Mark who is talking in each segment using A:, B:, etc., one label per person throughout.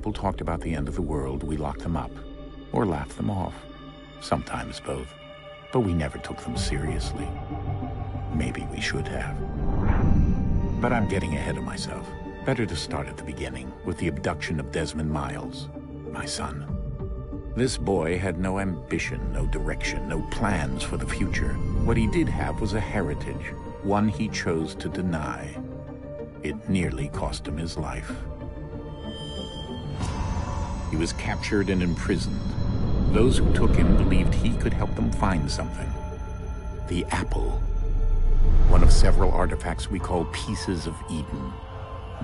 A: people talked about the end of the world, we locked them up. Or laughed them off. Sometimes both. But we never took them seriously. Maybe we should have. But I'm getting ahead of myself. Better to start at the beginning, with the abduction of Desmond Miles, my son. This boy had no ambition, no direction, no plans for the future. What he did have was a heritage, one he chose to deny. It nearly cost him his life. He was captured and imprisoned. Those who took him believed he could help them find something. The apple. One of several artifacts we call pieces of Eden.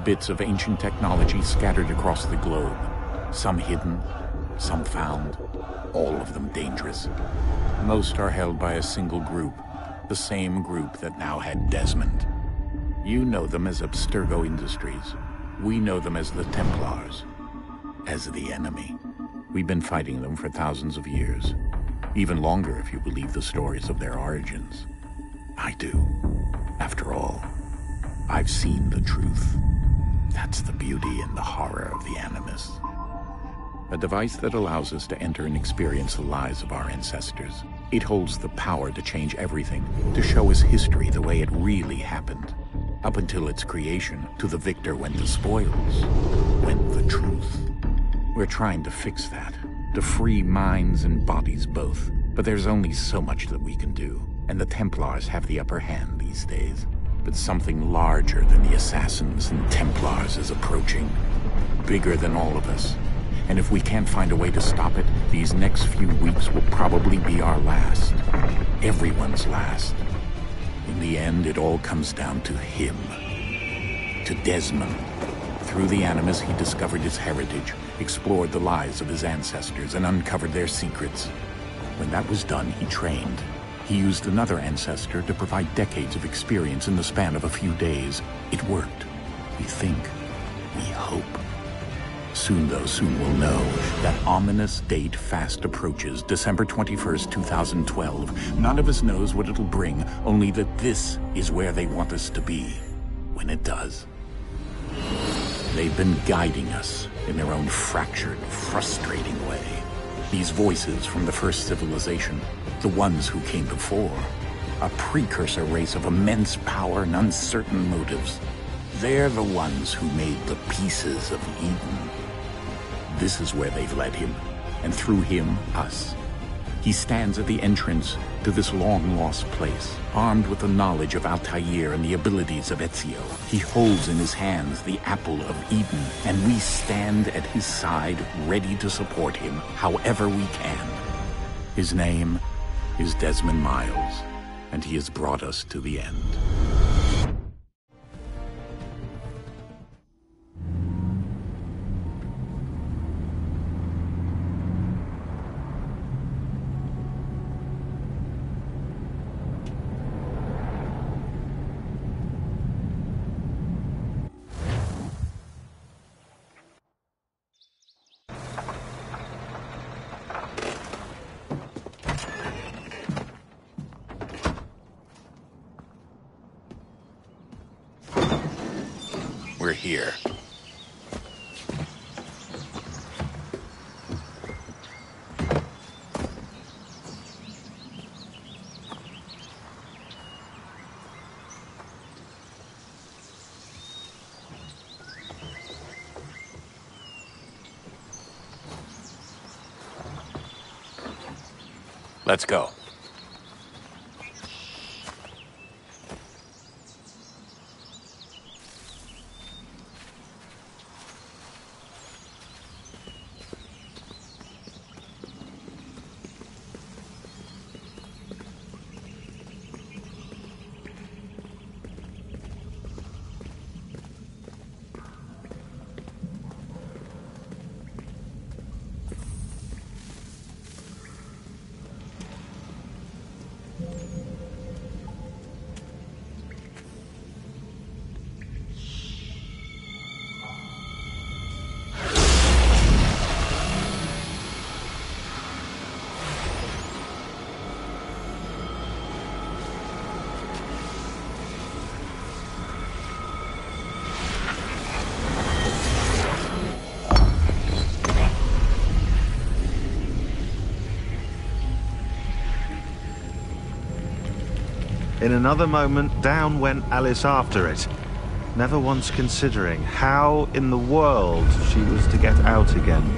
A: Bits of ancient technology scattered across the globe. Some hidden, some found, all of them dangerous. Most are held by a single group, the same group that now had Desmond. You know them as Abstergo Industries. We know them as the Templars, as the enemy. We've been fighting them for thousands of years, even longer if you believe the stories of their origins. I do. After all, I've seen the truth. That's the beauty and the horror of the Animus. A device that allows us to enter and experience the lives of our ancestors. It holds the power to change everything, to show us history the way it really happened. Up until its creation, to the victor went the spoils, went the truth. We're trying to fix that, to free minds and bodies both. But there's only so much that we can do, and the Templars have the upper hand these days. But something larger than the Assassins and Templars is approaching, bigger than all of us. And if we can't find a way to stop it, these next few weeks will probably be our last. Everyone's last. In the end, it all comes down to him. To Desmond. Through the Animus, he discovered his heritage, explored the lives of his ancestors, and uncovered their secrets. When that was done, he trained. He used another ancestor to provide decades of experience in the span of a few days. It worked. We think. We hope. Soon, though, soon we'll know. That ominous date fast approaches, December 21st, 2012. None of us knows what it'll bring, only that this is where they want us to be. When it does. They've been guiding us in their own fractured, frustrating way. These voices from the first civilization, the ones who came before, a precursor race of immense power and uncertain motives. They're the ones who made the pieces of Eden. This is where they've led him, and through him, us. He stands at the entrance to this long-lost place, armed with the knowledge of Altair and the abilities of Ezio. He holds in his hands the apple of Eden, and we stand at his side, ready to support him however we can. His name is Desmond Miles, and he has brought us to the end. We're here. Let's go.
B: In another moment, down went Alice after it, never once considering how in the world she was to get out again.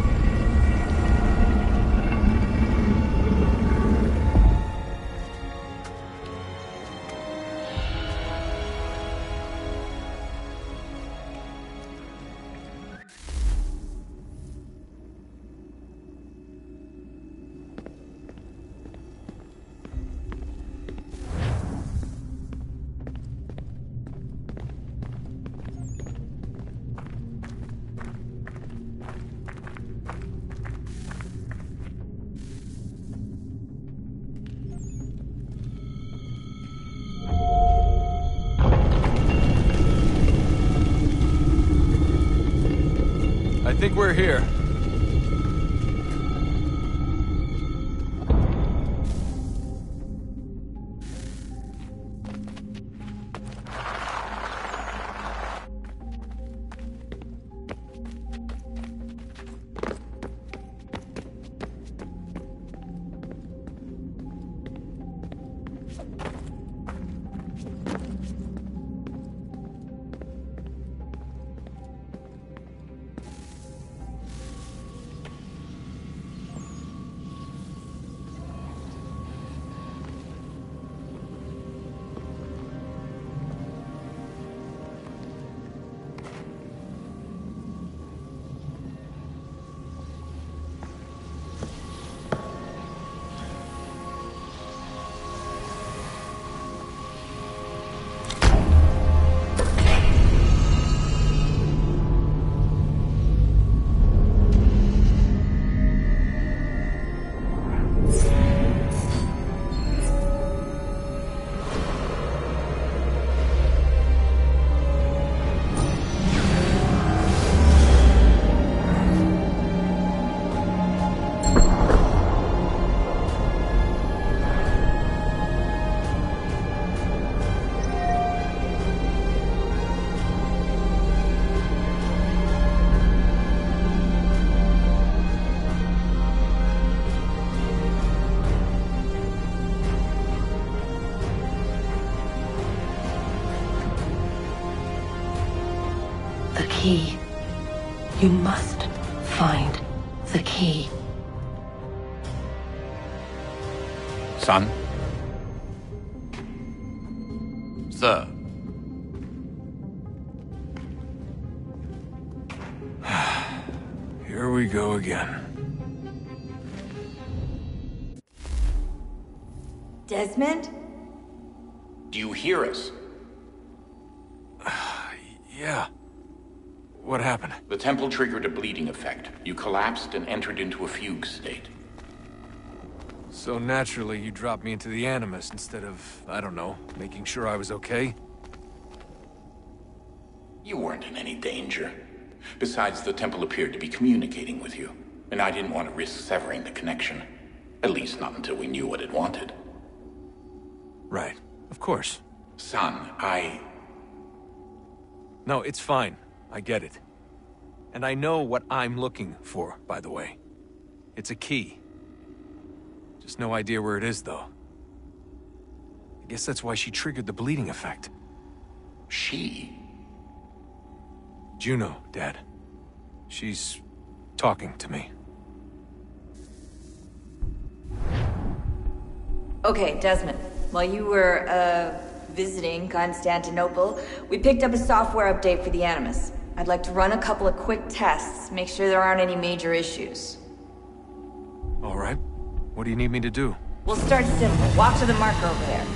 C: I think we're here.
D: The key. You must find the key.
A: Son?
C: Sir. Here we go again.
E: Desmond?
A: Do you hear us?
C: Yeah. What happened?
A: The temple triggered a bleeding effect. You collapsed and entered into a fugue state.
C: So naturally, you dropped me into the Animus instead of, I don't know, making sure I was okay?
A: You weren't in any danger. Besides, the temple appeared to be communicating with you, and I didn't want to risk severing the connection. At least not until we knew what it wanted.
C: Right. Of course.
A: Son,
C: No, it's fine. I get it. And I know what I'm looking for, by the way. It's a key. Just no idea where it is, though. I guess that's why she triggered the bleeding effect.
A: She?
C: Juno, Dad. She's talking to me.
E: Okay, Desmond. While you were, visiting Constantinople, we picked up a software update for the Animus. I'd like to run a couple of quick tests, make sure there aren't any major issues.
C: All right. What do you need me to do?
E: We'll start simple. Walk to the marker over there.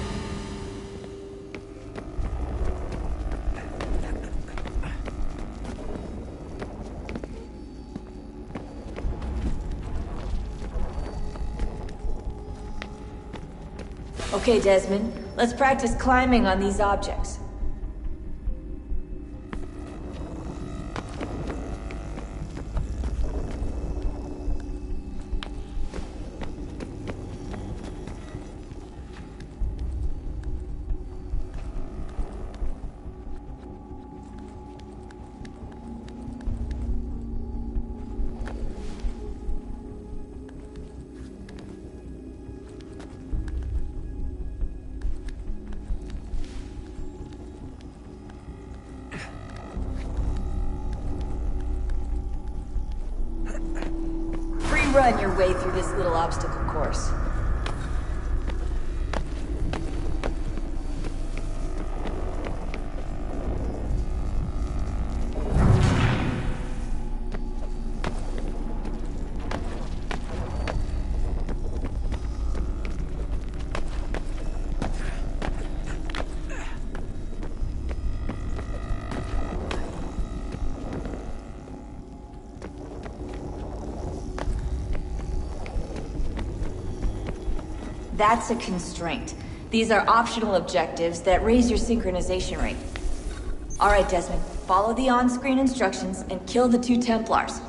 E: Okay, Desmond. Let's practice climbing on these objects. run your way through this little obstacle course. That's a constraint. These are optional objectives that raise your synchronization rate. Alright, Desmond. Follow the on-screen instructions and kill the 2 Templars.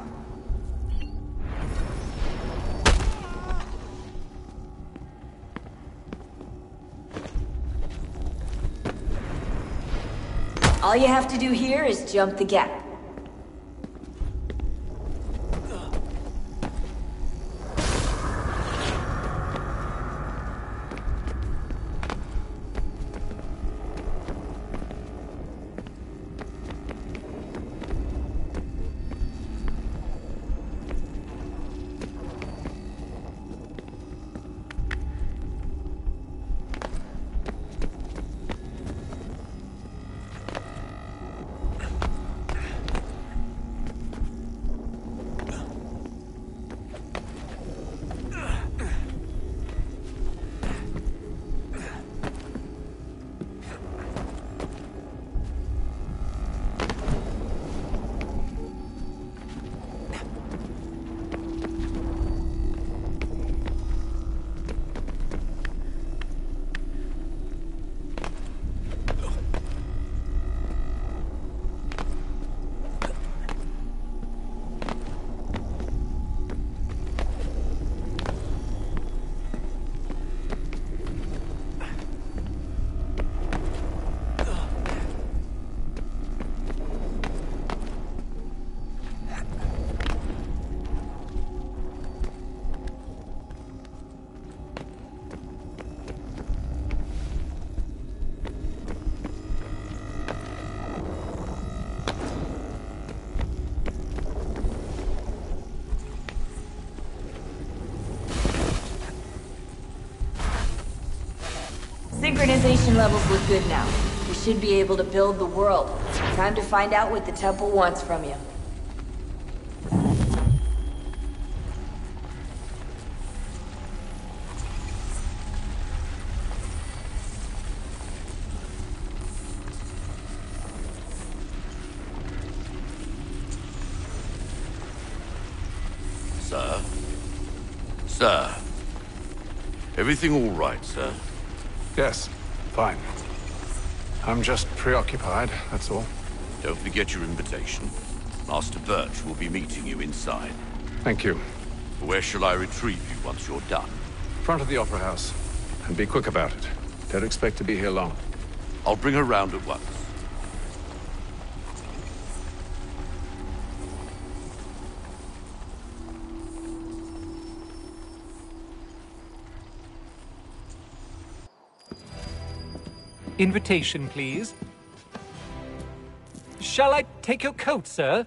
E: All you have to do here is jump the gap. Synchronization levels look good now. We should be able to build the world. Time to find out what the temple wants from you.
F: Sir? Sir? Everything all right, sir?
C: Yes, fine. I'm just preoccupied, that's all.
F: Don't forget your invitation. Master Birch will be meeting you inside.
C: Thank you.
F: Where shall I retrieve you once you're done?
C: Front of the Opera House. And be quick about it. Don't expect to be here long.
F: I'll bring her round at once.
G: Invitation, please. Shall I take your coat, sir?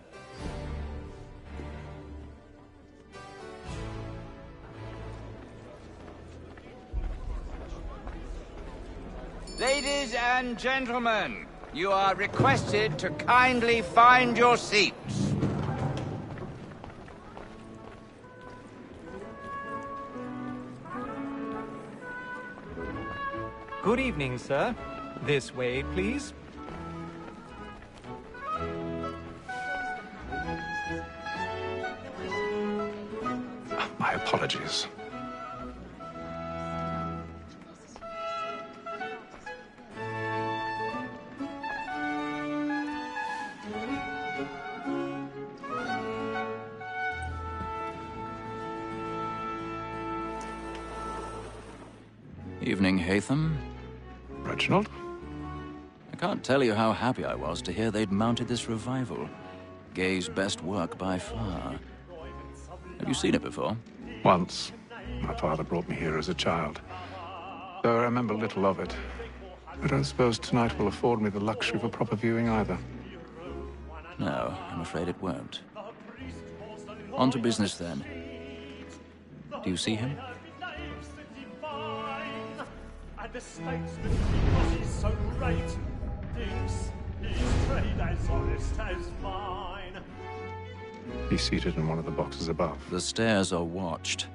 H: Ladies and gentlemen, you are requested to kindly find your seats.
G: Good evening, sir. This way, please.
C: My apologies.
I: Evening, Hatham.
C: Reginald?
I: I can't tell you how happy I was to hear they'd mounted this revival. Gay's best work by far. Have you seen it before?
C: Once. My father brought me here as a child. Though I remember little of it. I don't suppose tonight will afford me the luxury of a proper viewing either.
I: No, I'm afraid it won't. On to business then. Do you see him?
J: And the statesman, because he's so great, thinks his trade as honest as mine.
K: He's seated in one of the boxes above.
I: The stairs are watched.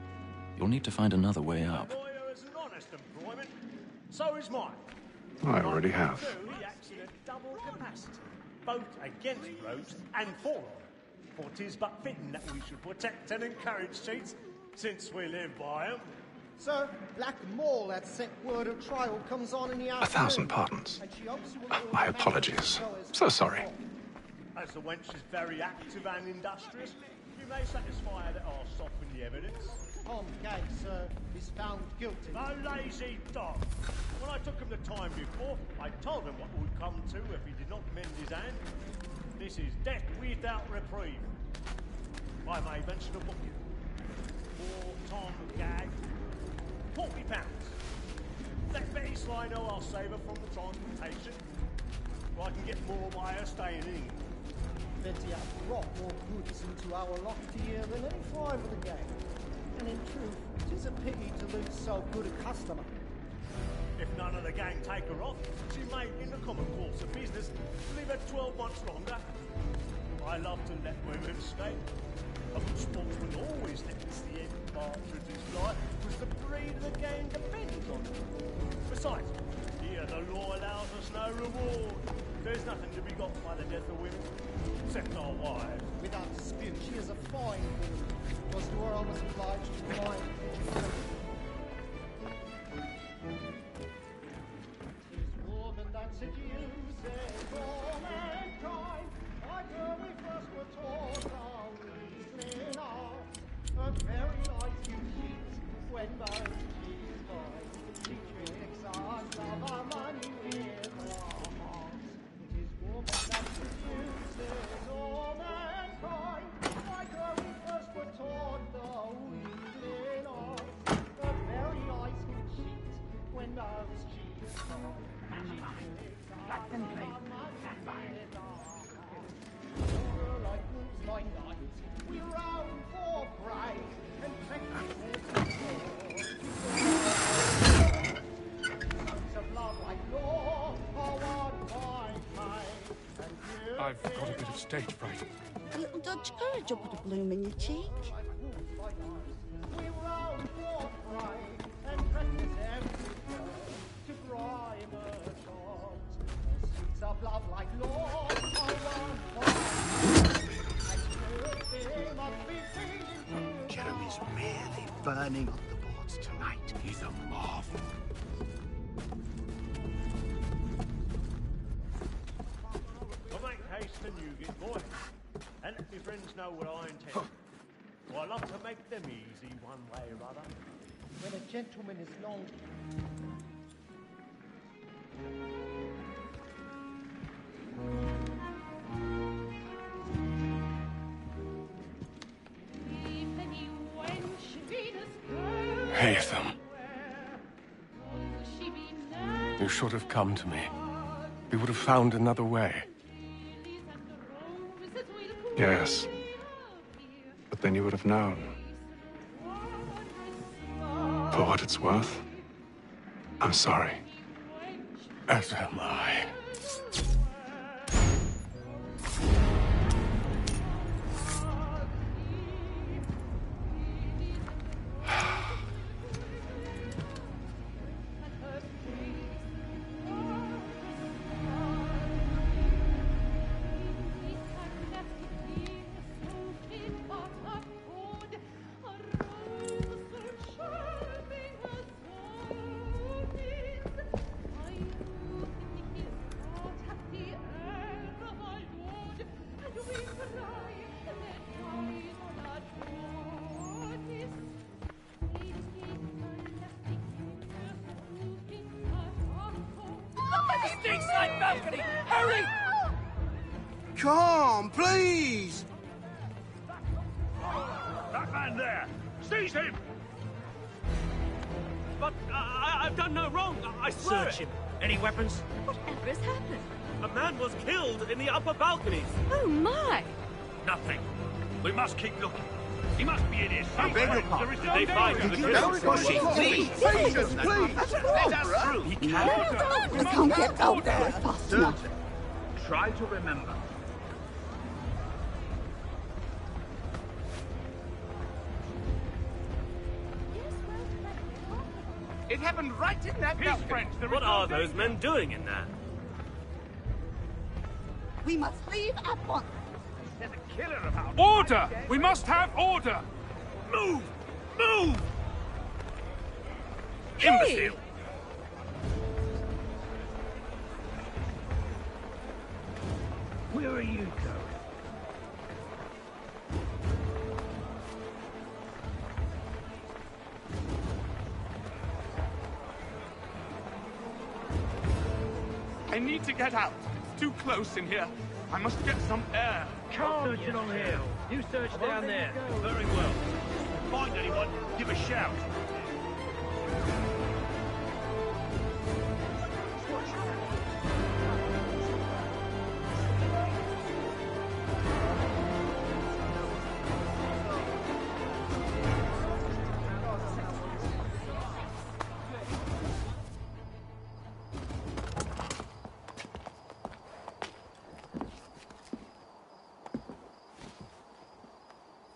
I: You'll need to find another way up.
J: Lawyer is an honest employment, so is mine.
K: I already have.
J: He acts in a double capacity, both against rogues and for them. For 'tis but fitting that we should protect and encourage cheats, since we live by them.
L: Sir, Black Mole had sent word of trial comes on in the afternoon.
K: 1,000 pardons. My apologies. So sorry.
J: As the wench is very active and industrious, you may satisfy her that I'll soften the evidence.
L: Tom Gag, sir, is found guilty.
J: A lazy dog. When I took him the time before, I told him what would come to if he did not mend his hand. This is death without reprieve. I may mention a booking. For Tom Gag, £40. Let Betty Sly know I'll save her from the transportation. I can get more by her staying in England.
L: Betty hath brought more goods into our lofty here than any five of the gang. And in truth, it is a pity to lose so good a customer.
J: If none of the gang take her off, she may, in the common course of business, leave her 12 months longer. I love to let women stay. A good sportsman always lets the end partridges fly, because the breed of the game depends on it. Besides, here the law allows us no reward. There's nothing to be got by the death of women, except our wives.
L: Without dispute, she is a fine woman. Was to her almost obliged to remind Tis woman that seduces all mankind. Like her we first were taught our reasoning art. Her very life you cheat when both she's mine. She tricks us of our money with her hearts. It is woman that seduces all mankind. Like her we first were taught the reasoning art. Her very life you cheat when both she's mine. She tricks us of our money with her hearts. Like moves by night, we roam for prey and practice of love like law are what I
K: I've got a bit of stage fright.
M: A little dodge courage will put a bloom in your cheek.
L: we roam for prey and practice everything to bribe her charms. The streets of love like law are one
N: Jeremy's really burning up the boards tonight. He's a marvel.
J: I'll make haste and you get boy. And let my friends know what I intend. I love to make them easy one way or other.
L: when a gentleman is known.
K: Haytham. You should have come to me. We would have found another way. Yes. But then you would have known. For what it's worth, I'm sorry. As am I.
J: Balcony! Hurry!
N: Come, please!
J: That man there! Seize him!
O: But I've done no wrong. I swear.
J: Search him. Any weapons?
M: Whatever has happened?
O: A man was killed in the upper balconies.
M: Oh, my!
J: Nothing. We must keep looking.
O: He must be in here
H: I beg your
O: somewhere.
H: pardon.
O: Did they find him?
H: Don't push it, please.
N: Patience, please.
H: Let us through.
M: I can't get out there fast enough.
N: Try to remember.
H: It happened right in that
O: His
H: balcony.
O: friends. What are those men doing in there?
M: We must leave at once.
H: There's a killer about.
O: Order! We must have order! Move! Move! Imbecile!
N: Where are you going?
P: I need to get out. It's too close in here. I must get some air.
O: Can't search along here. You search down there. Very well. Find anyone, give a shout.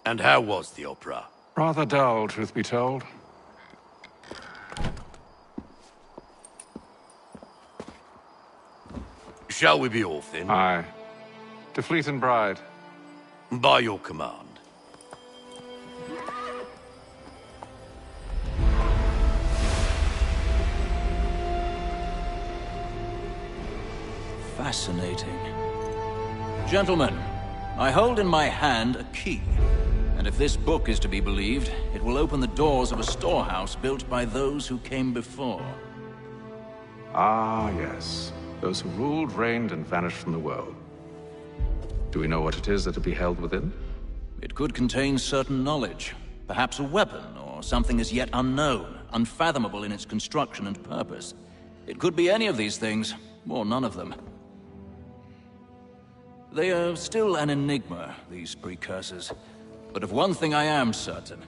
F: And how was the opera?
K: Rather dull, truth be told.
F: Shall we be off then?
K: Aye. To Fleet and Bride.
F: By your command.
I: Fascinating. Gentlemen, I hold in my hand a key. And if this book is to be believed, it will open the doors of a storehouse built by those who came before.
K: Ah, yes. Those who ruled, reigned, and vanished from the world. Do we know what it is that will be held within?
I: It could contain certain knowledge. Perhaps a weapon, or something as yet unknown, unfathomable in its construction and purpose. It could be any of these things, or none of them. They are still an enigma, these precursors. But of one thing I am certain.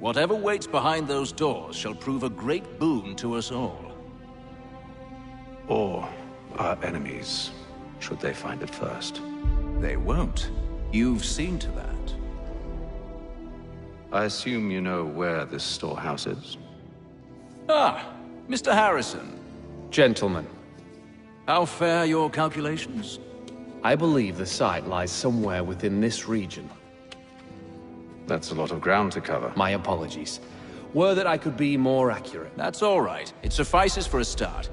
I: Whatever waits behind those doors shall prove a great boon to us all.
K: Or our enemies, should they find it first.
I: They won't. You've seen to that.
K: I assume you know where this storehouse is?
I: Ah, Mr. Harrison.
Q: Gentlemen,
I: How fare your calculations?
Q: I believe the site lies somewhere within this region.
K: That's a lot of ground to cover.
Q: My apologies. Were that I could be more accurate.
I: That's all right. It suffices for a start.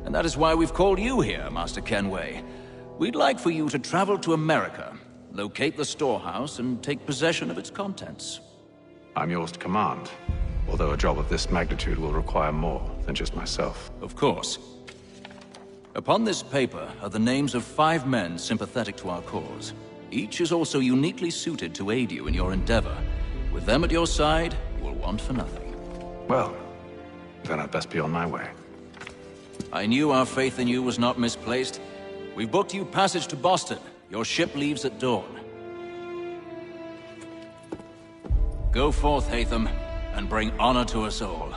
I: And that is why we've called you here, Master Kenway. We'd like for you to travel to America, locate the storehouse, and take possession of its contents.
K: I'm yours to command, although a job of this magnitude will require more than just myself.
I: Of course. Upon this paper are the names of 5 men sympathetic to our cause. Each is also uniquely suited to aid you in your endeavor. With them at your side, you will want for nothing.
K: Well, then I'd best be on my way.
I: I knew our faith in you was not misplaced. We've booked you passage to Boston. Your ship leaves at dawn. Go forth, Hatham, and bring honor to us all.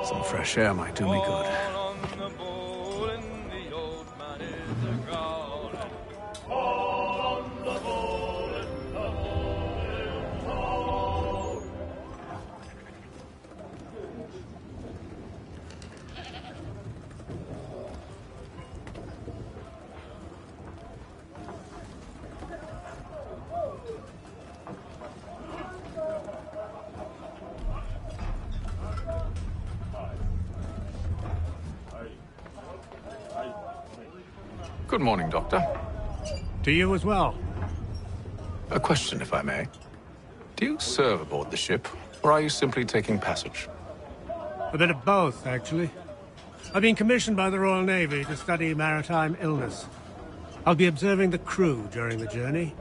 K: Some fresh air might do me good. Good morning, Doctor.
J: To you as well.
K: A question, if I may. Do you serve aboard the ship, or are you simply taking passage?
J: A bit of both, actually. I've been commissioned by the Royal Navy to study maritime illness. I'll be observing the crew during the journey.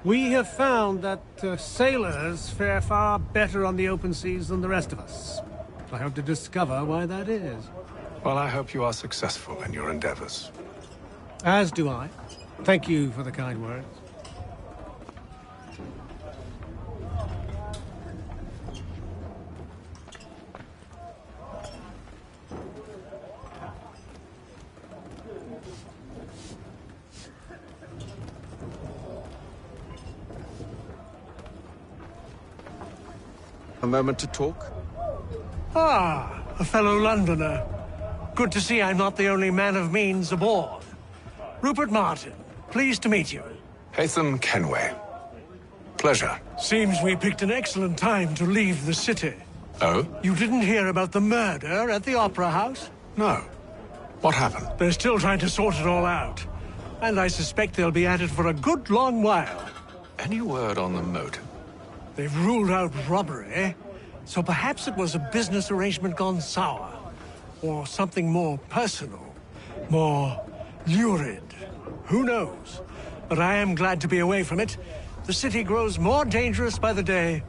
J: We have found that sailors fare far better on the open seas than the rest of us. I hope to discover why that is.
K: Well, I hope you are successful in your endeavors.
J: As do I. Thank you for the kind words.
R: A moment to talk?
J: Ah, a fellow Londoner. Good to see I'm not the only man of means aboard. Rupert Martin, pleased to meet you.
K: Haytham Kenway. Pleasure.
J: Seems we picked an excellent time to leave the city.
K: Oh?
J: You didn't hear about the murder at the Opera House?
K: No. What happened?
J: They're still trying to sort it all out. And I suspect they'll be at it for a good long while.
K: Any word on the motive?
J: They've ruled out robbery, so perhaps it was a business arrangement gone sour. Or something more personal, more lurid. Who knows? But I am glad to be away from it. The city grows more dangerous by the day.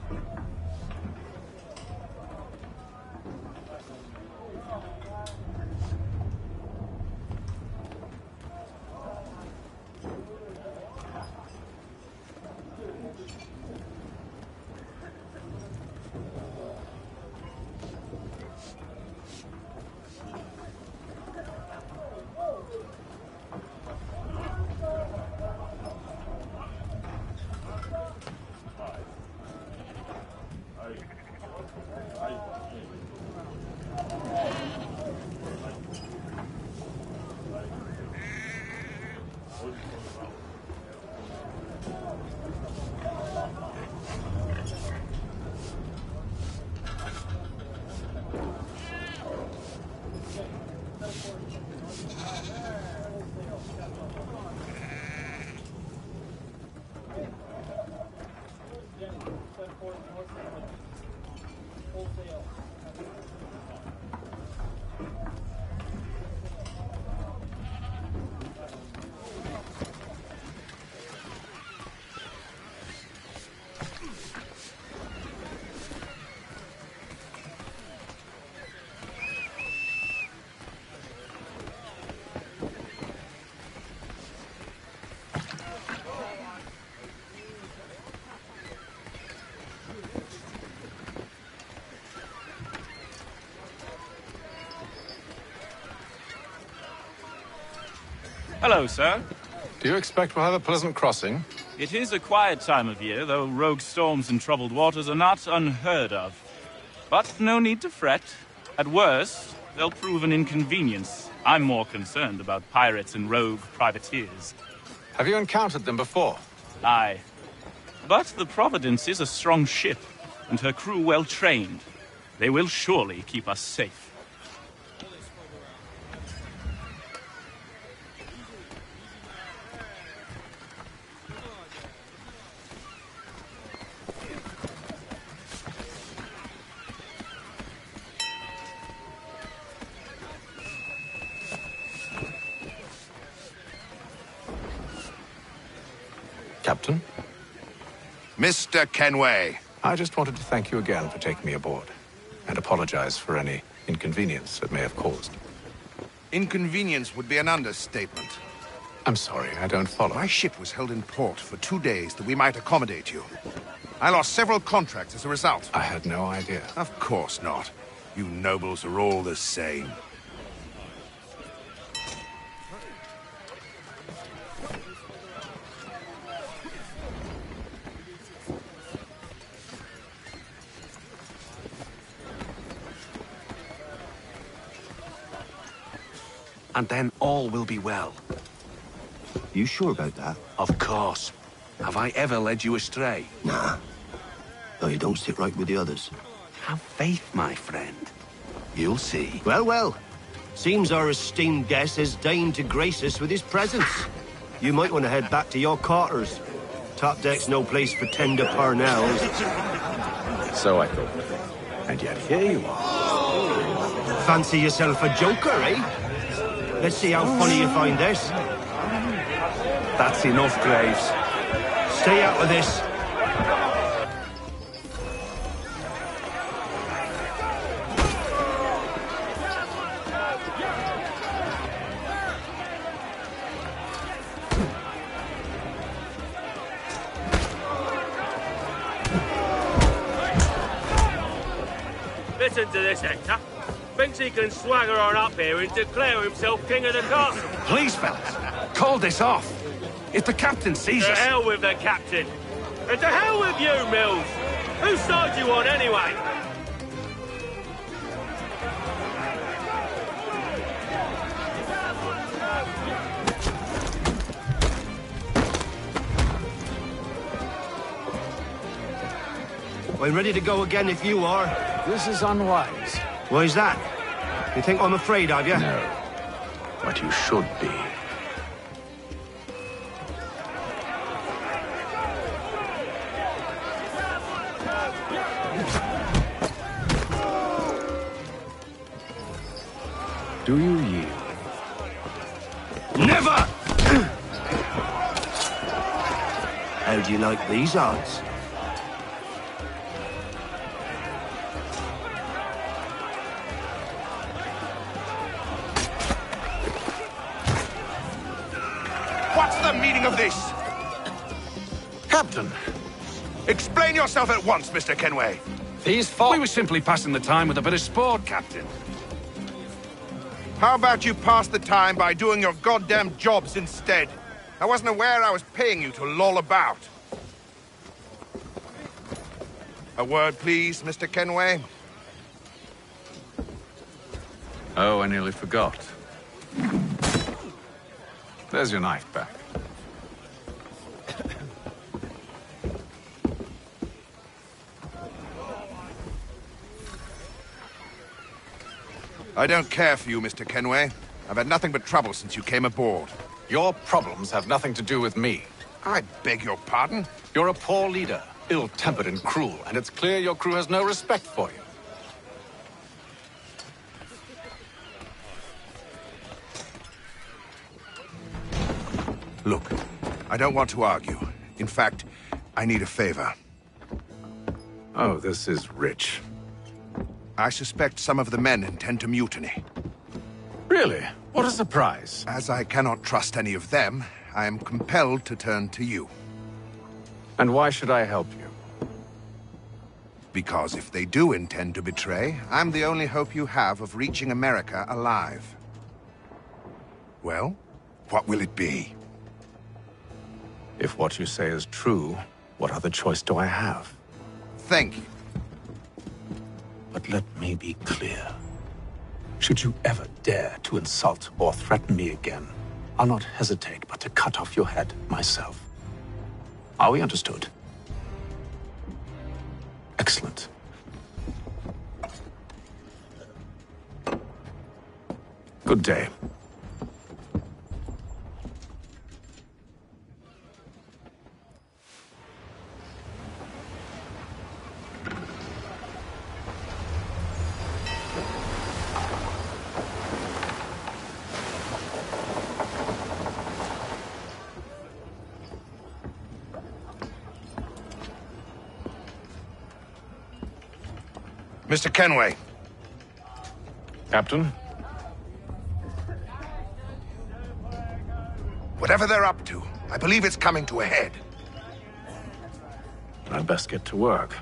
S: Hello, sir.
K: Do you expect we'll have a pleasant crossing?
S: It is a quiet time of year, though rogue storms and troubled waters are not unheard of. But no need to fret. At worst, they'll prove an inconvenience. I'm more concerned about pirates and rogue privateers.
K: Have you encountered them before?
S: Aye. But the Providence is a strong ship, and her crew well trained. They will surely keep us safe.
K: Captain?
T: Mr. Kenway.
K: I just wanted to thank you again for taking me aboard, and apologize for any inconvenience it may have caused.
T: Inconvenience would be an understatement.
K: I'm sorry, I don't follow.
T: My ship was held in port for 2 days that we might accommodate you. I lost several contracts as a result.
K: I had no idea.
T: Of course not. You nobles are all the same.
R: And then all will be well.
N: You sure about that?
R: Of course. Have I ever led you astray?
N: Nah. Though you don't sit right with the others.
R: Have faith, my friend. You'll see.
N: Well, well.
U: Seems our esteemed guest has deigned to grace us with his presence. You might want to head back to your quarters. Top deck's no place for tender parnells.
K: So I thought. And yet here you are.
U: Fancy yourself a joker, eh? Let's see how funny you find this.
R: That's enough, Graves.
U: Stay out of this.
O: Listen to this, Hector. Thinks he can swagger on up here and declare himself king of the castle.
R: Please, fellas, call this off. If the captain sees us...
O: To hell with the captain. And to hell with you, Mills. Whose side you on, anyway?
U: I'm ready to go again if you are.
K: This is unwise.
U: Why's that? You think I'm afraid of you?
K: No. But you should be. Do you yield?
U: Never! How do you like these odds?
T: What's the meaning of this?
R: Captain!
T: Explain yourself at once, Mr. Kenway.
R: We were simply passing the time with a bit of sport, Captain.
T: How about you pass the time by doing your goddamn jobs instead? I wasn't aware I was paying you to loll about. A word, please, Mr. Kenway.
K: Oh, I nearly forgot. There's your knife back.
T: I don't care for you, Mr. Kenway. I've had nothing but trouble since you came aboard.
K: Your problems have nothing to do with me.
T: I beg your pardon?
K: You're a poor leader, ill-tempered and cruel, and it's clear your crew has no respect for you.
T: Look, I don't want to argue. In fact, I need a favor.
K: Oh, this is rich.
T: I suspect some of the men intend to mutiny.
K: Really? What a surprise.
T: As I cannot trust any of them, I am compelled to turn to you.
K: And why should I help you?
T: Because if they do intend to betray, I'm the only hope you have of reaching America alive. Well, what will it be?
K: If what you say is true, what other choice do I have?
T: Thank you.
K: But let me be clear. Should you ever dare to insult or threaten me again, I'll not hesitate but to cut off your head myself. Are we understood? Excellent. Good day.
T: Mr. Kenway.
K: Captain?
T: Whatever they're up to, I believe it's coming to a head.
K: I'd best get to work.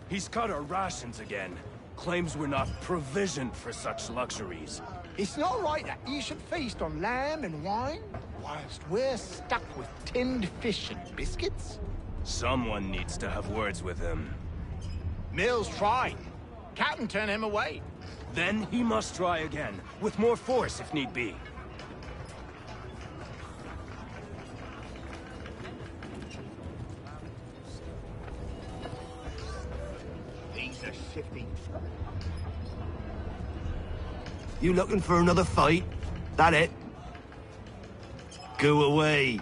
V: He's cut our rations again. Claims we're not provisioned for such luxuries.
N: It's not right that you should feast on lamb and wine, whilst we're stuck with tinned fish and biscuits.
V: Someone needs to have words with him.
N: Mills tried. Captain turned him away.
V: Then he must try again, with more force if need be.
U: These are shifty. You looking for another fight? That it? Go away.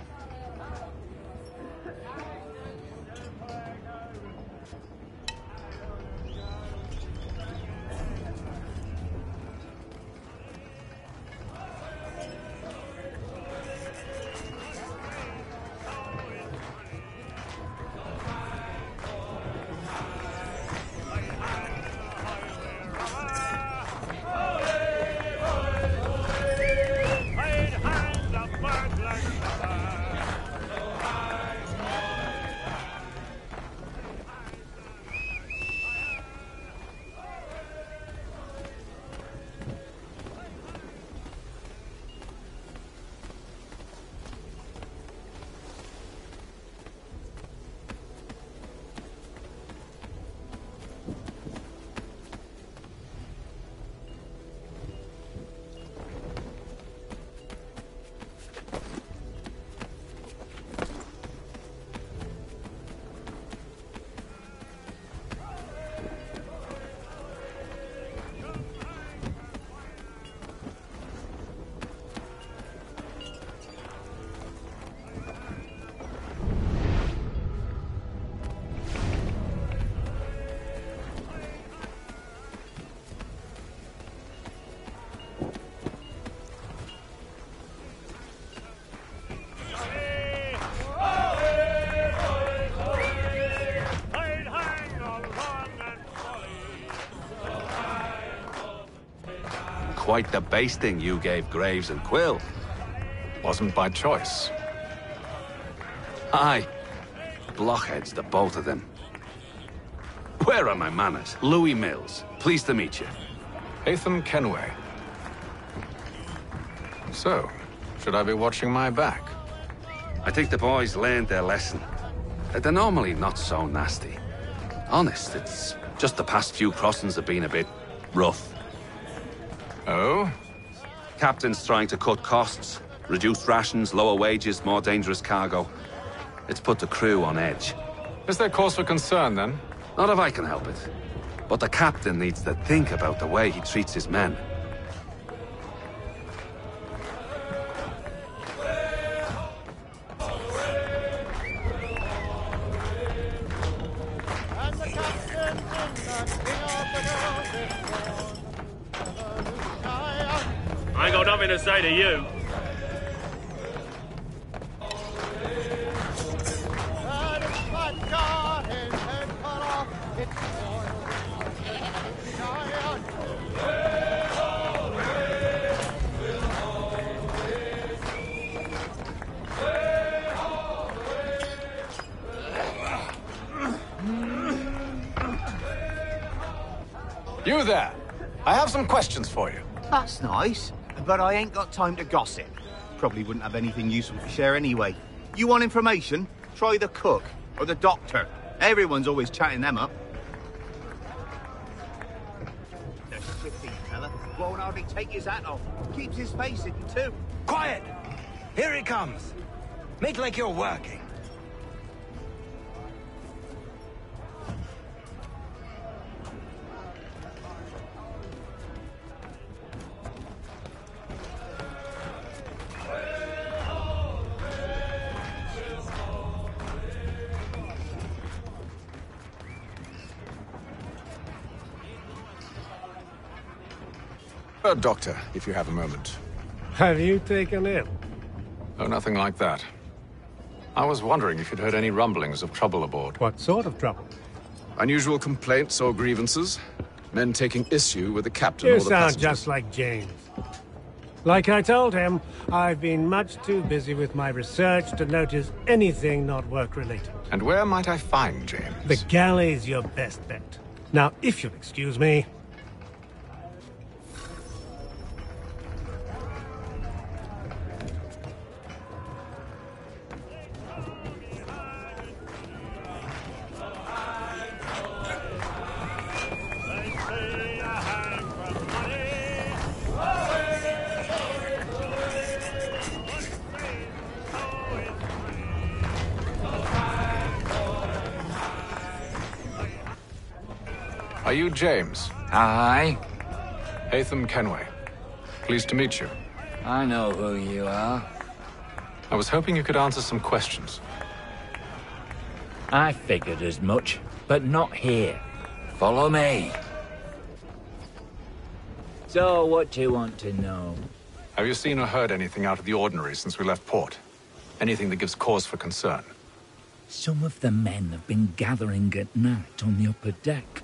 F: Quite the basting you gave Graves and Quill.
R: Wasn't by choice.
F: Aye. Blockheads, the both of them. Where are my manners? Louis Mills. Pleased to meet you.
R: Ethan Kenway. So, should I be watching my back?
F: I think the boys learned their lesson. They're normally not so nasty. Honest, it's just the past few crossings have been a bit rough.
R: Oh?
F: Captain's trying to cut costs. Reduced rations, lower wages, more dangerous cargo. It's put the crew on edge.
R: Is there cause for concern, then?
F: Not if I can help it. But the captain needs to think about the way he treats his men.
O: I ain't got nothing to say to you.
R: You there! I have some questions for you.
B: That's nice, but I ain't got time to gossip. Probably wouldn't have anything useful to share anyway. You want information? Try the cook or the doctor. Everyone's always chatting them up. The shifty fella won't hardly take his hat off. Keeps his face hidden too.
N: Quiet! Here he comes. Make like you're working.
R: Doctor, if you have a moment.
D: Have you taken ill?
R: Oh, nothing like that. I was wondering if you'd heard any rumblings of trouble aboard.
D: What sort of trouble?
R: Unusual complaints or grievances? Men taking issue with the captain
D: You
R: or the
D: sound
R: passengers?
D: just like James. Like I told him, I've been much too busy with my research to notice anything not work-related.
R: And where might I find James?
D: The galley's your best bet. Now, if you'll excuse me...
R: Are you James?
A: Aye.
R: Hatham Kenway. Pleased to meet you.
A: I know who you are.
R: I was hoping you could answer some questions.
A: I figured as much, but not here. Follow me. So, what do you want to know?
R: Have you seen or heard anything out of the ordinary since we left port? Anything that gives cause for concern?
A: Some of the men have been gathering at night on the upper deck.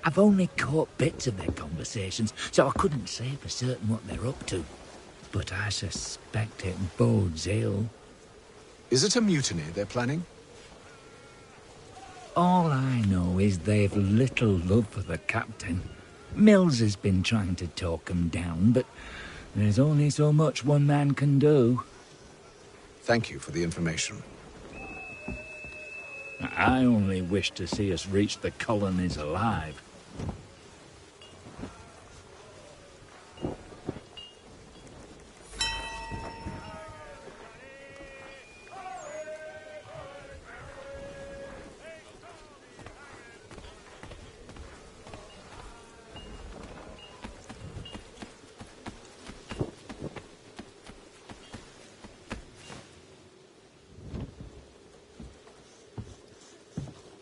A: I've only caught bits of their conversations, so I couldn't say for certain what they're up to. But I suspect it bodes ill.
E: Is it a mutiny they're planning?
A: All I know is they've little love for the captain. Mills has been trying to talk him down, but there's only so much one man can do.
E: Thank you for the information.
A: I only wish to see us reach the colonies alive.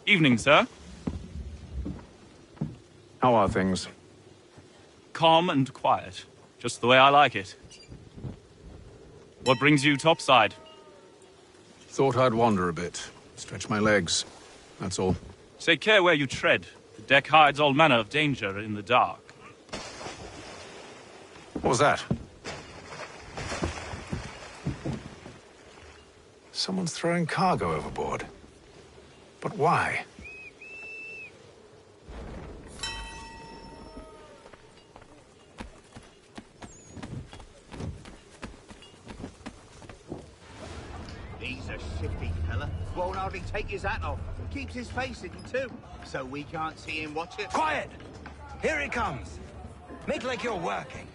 S: Evening, sir.
R: How are things?
S: Calm and quiet. Just the way I like it. What brings you topside?
R: Thought I'd wander a bit. Stretch my legs. That's all.
S: Take care where you tread. The deck hides all manner of danger in the dark.
R: What was that? Someone's throwing cargo overboard. But why?
B: He's a shifty fella. Won't hardly take his hat off. Keeps his face hidden too, so we can't see him watch it.
W: Quiet! Here he comes. Make like you're working.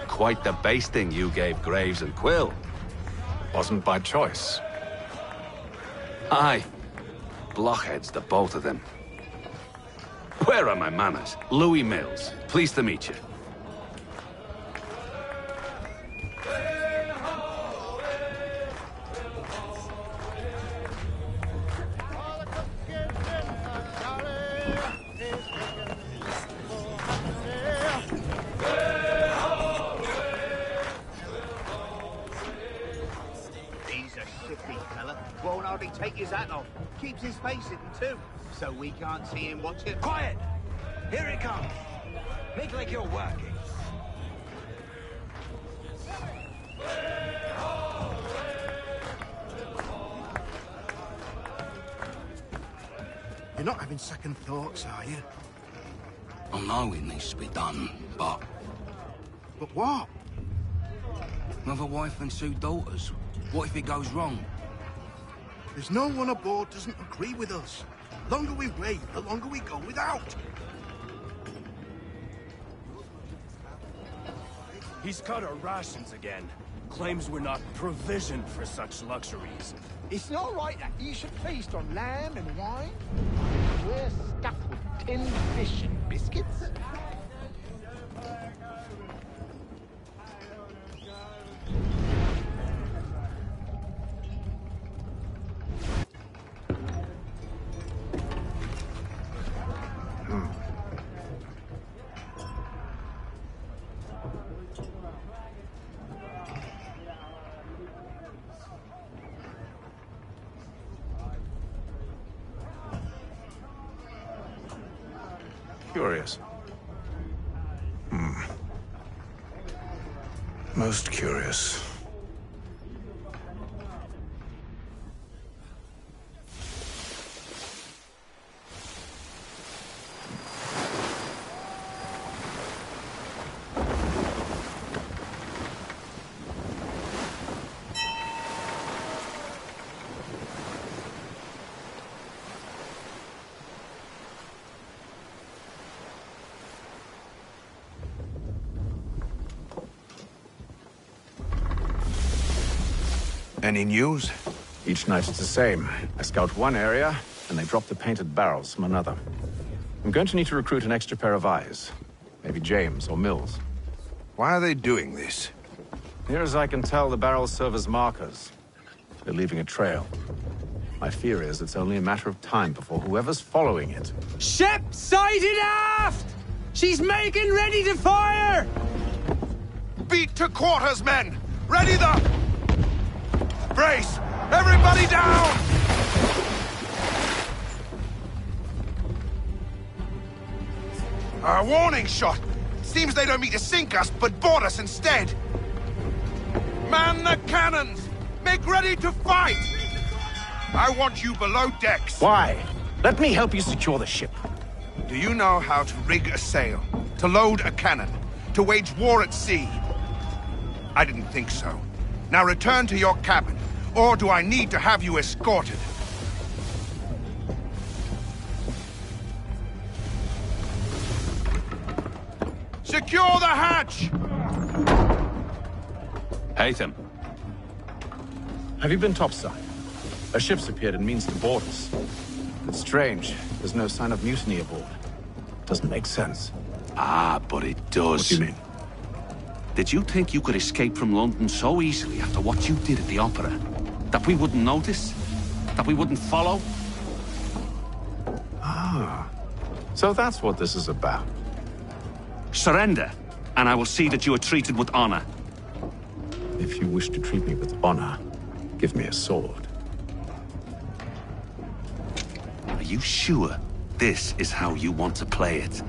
F: Quite the basting you gave Graves and Quill.
R: Wasn't by choice.
F: Aye. Blockheads, the both of them. Where are my manners? Louis Mills. Pleased to meet you.
B: Won't hardly take his hat off. Keeps his face hidden too, so we can't see him watch it.
W: Quiet! Here he comes. Make like you're working.
N: You're not having second thoughts, are you?
X: I know it needs to be done, but...
N: But what?
X: Another wife and 2 daughters. What if it goes wrong?
N: There's no one aboard doesn't agree with us. The longer we wait, the longer we go without.
V: He's cut our rations again. Claims we're not provisioned for such luxuries.
N: It's not right that you should feast on lamb and wine. We're stuffed with tinned fish and biscuits.
E: Curious. Most curious.
T: Any news?
E: Each night it's the same. I scout one area, and they drop the painted barrels from another. I'm going to need to recruit an extra pair of eyes. Maybe James or Mills.
T: Why are they doing this?
E: Near as I can tell, the barrels serve as markers. They're leaving a trail. My fear is it's only a matter of time before whoever's following it...
C: Ship sighted aft! She's making ready to fire!
T: Beat to quarters, men! Ready the... Brace! Everybody down! A warning shot! Seems they don't mean to sink us, but board us instead! Man the cannons! Make ready to fight! I want you below decks!
E: Why? Let me help you secure the ship.
T: Do you know how to rig a sail? To load a cannon? To wage war at sea? I didn't think so. Now return to your cabin, or do I need to have you escorted? Secure the hatch!
F: Haytham.
E: Have you been topside? A ship's appeared and means to board us. It's strange. There's no sign of mutiny aboard. Doesn't make sense.
F: Ah, but it does.
E: What do you mean?
F: Did you think you could escape from London so easily after what you did at the Opera? That we wouldn't notice? That we wouldn't follow?
E: Ah. So that's what this is about.
F: Surrender, and I will see that you are treated with honor.
E: If you wish to treat me with honor, give me a sword.
F: Are you sure this is how you want to play it?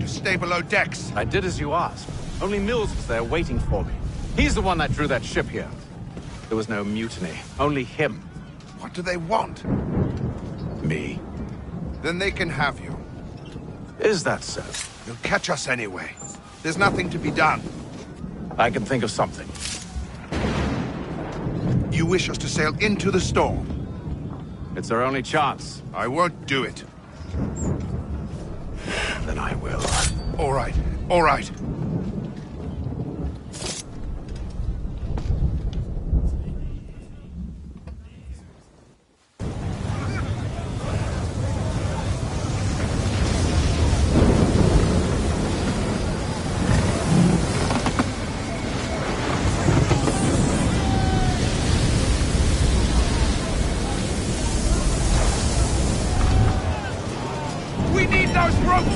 T: to stay below decks.
E: I did as you asked. Only Mills was there waiting for me. He's the one that drew that ship here. There was no mutiny, only him.
T: What do they want?
E: Me.
T: Then they can have you.
E: Is that so?
T: You'll catch us anyway. There's nothing to be done.
E: I can think of something.
T: You wish us to sail into the storm?
E: It's our only chance.
T: I won't do it.
E: Then I will.
T: All right, all right.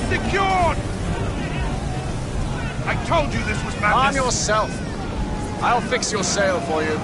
T: Secured! I told you this was madness.
R: Arm yourself. I'll fix your sail for you.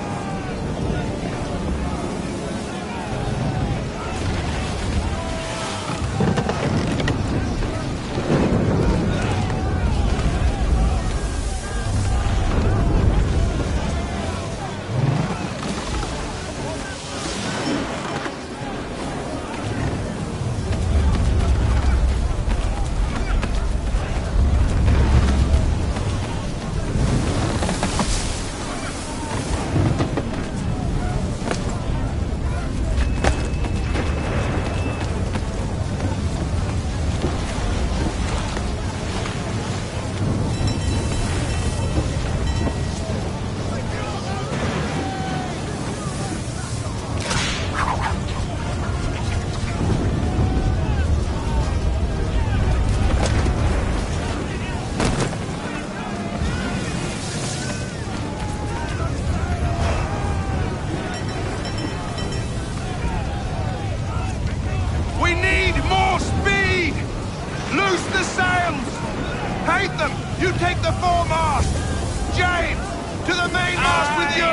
T: You take the foremast! James! To the mainmast with you!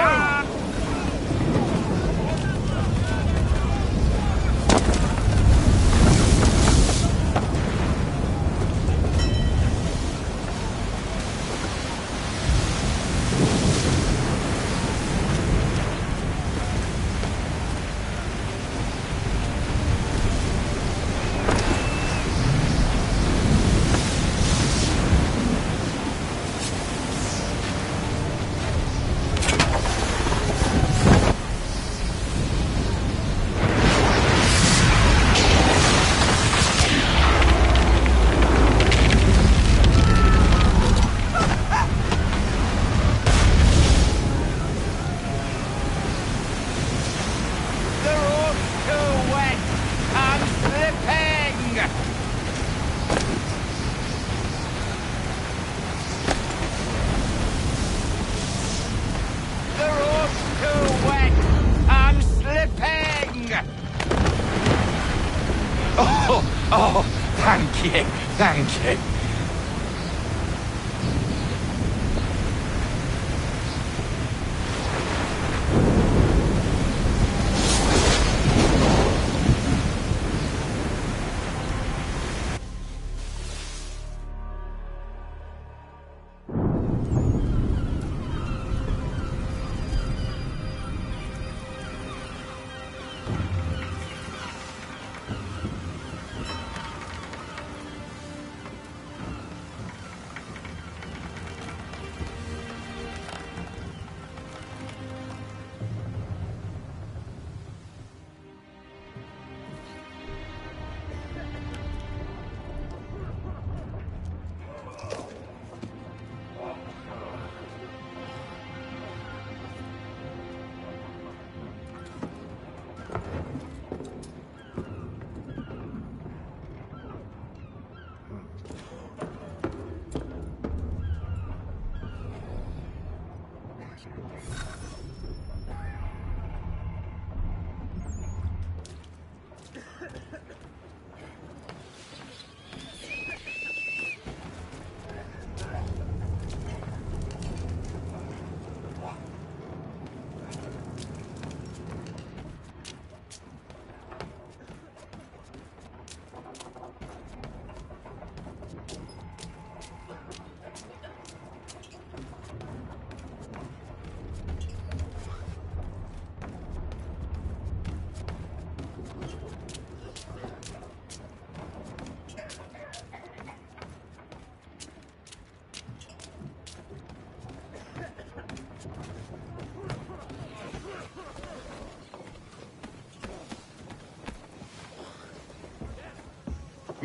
B: Oh, thank you, thank you.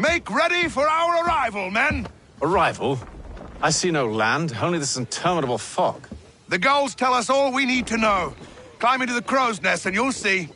T: Make ready for our arrival, men!
E: Arrival? I see no land, only this interminable fog.
T: The gulls tell us all we need to know. Climb into the crow's nest and you'll see.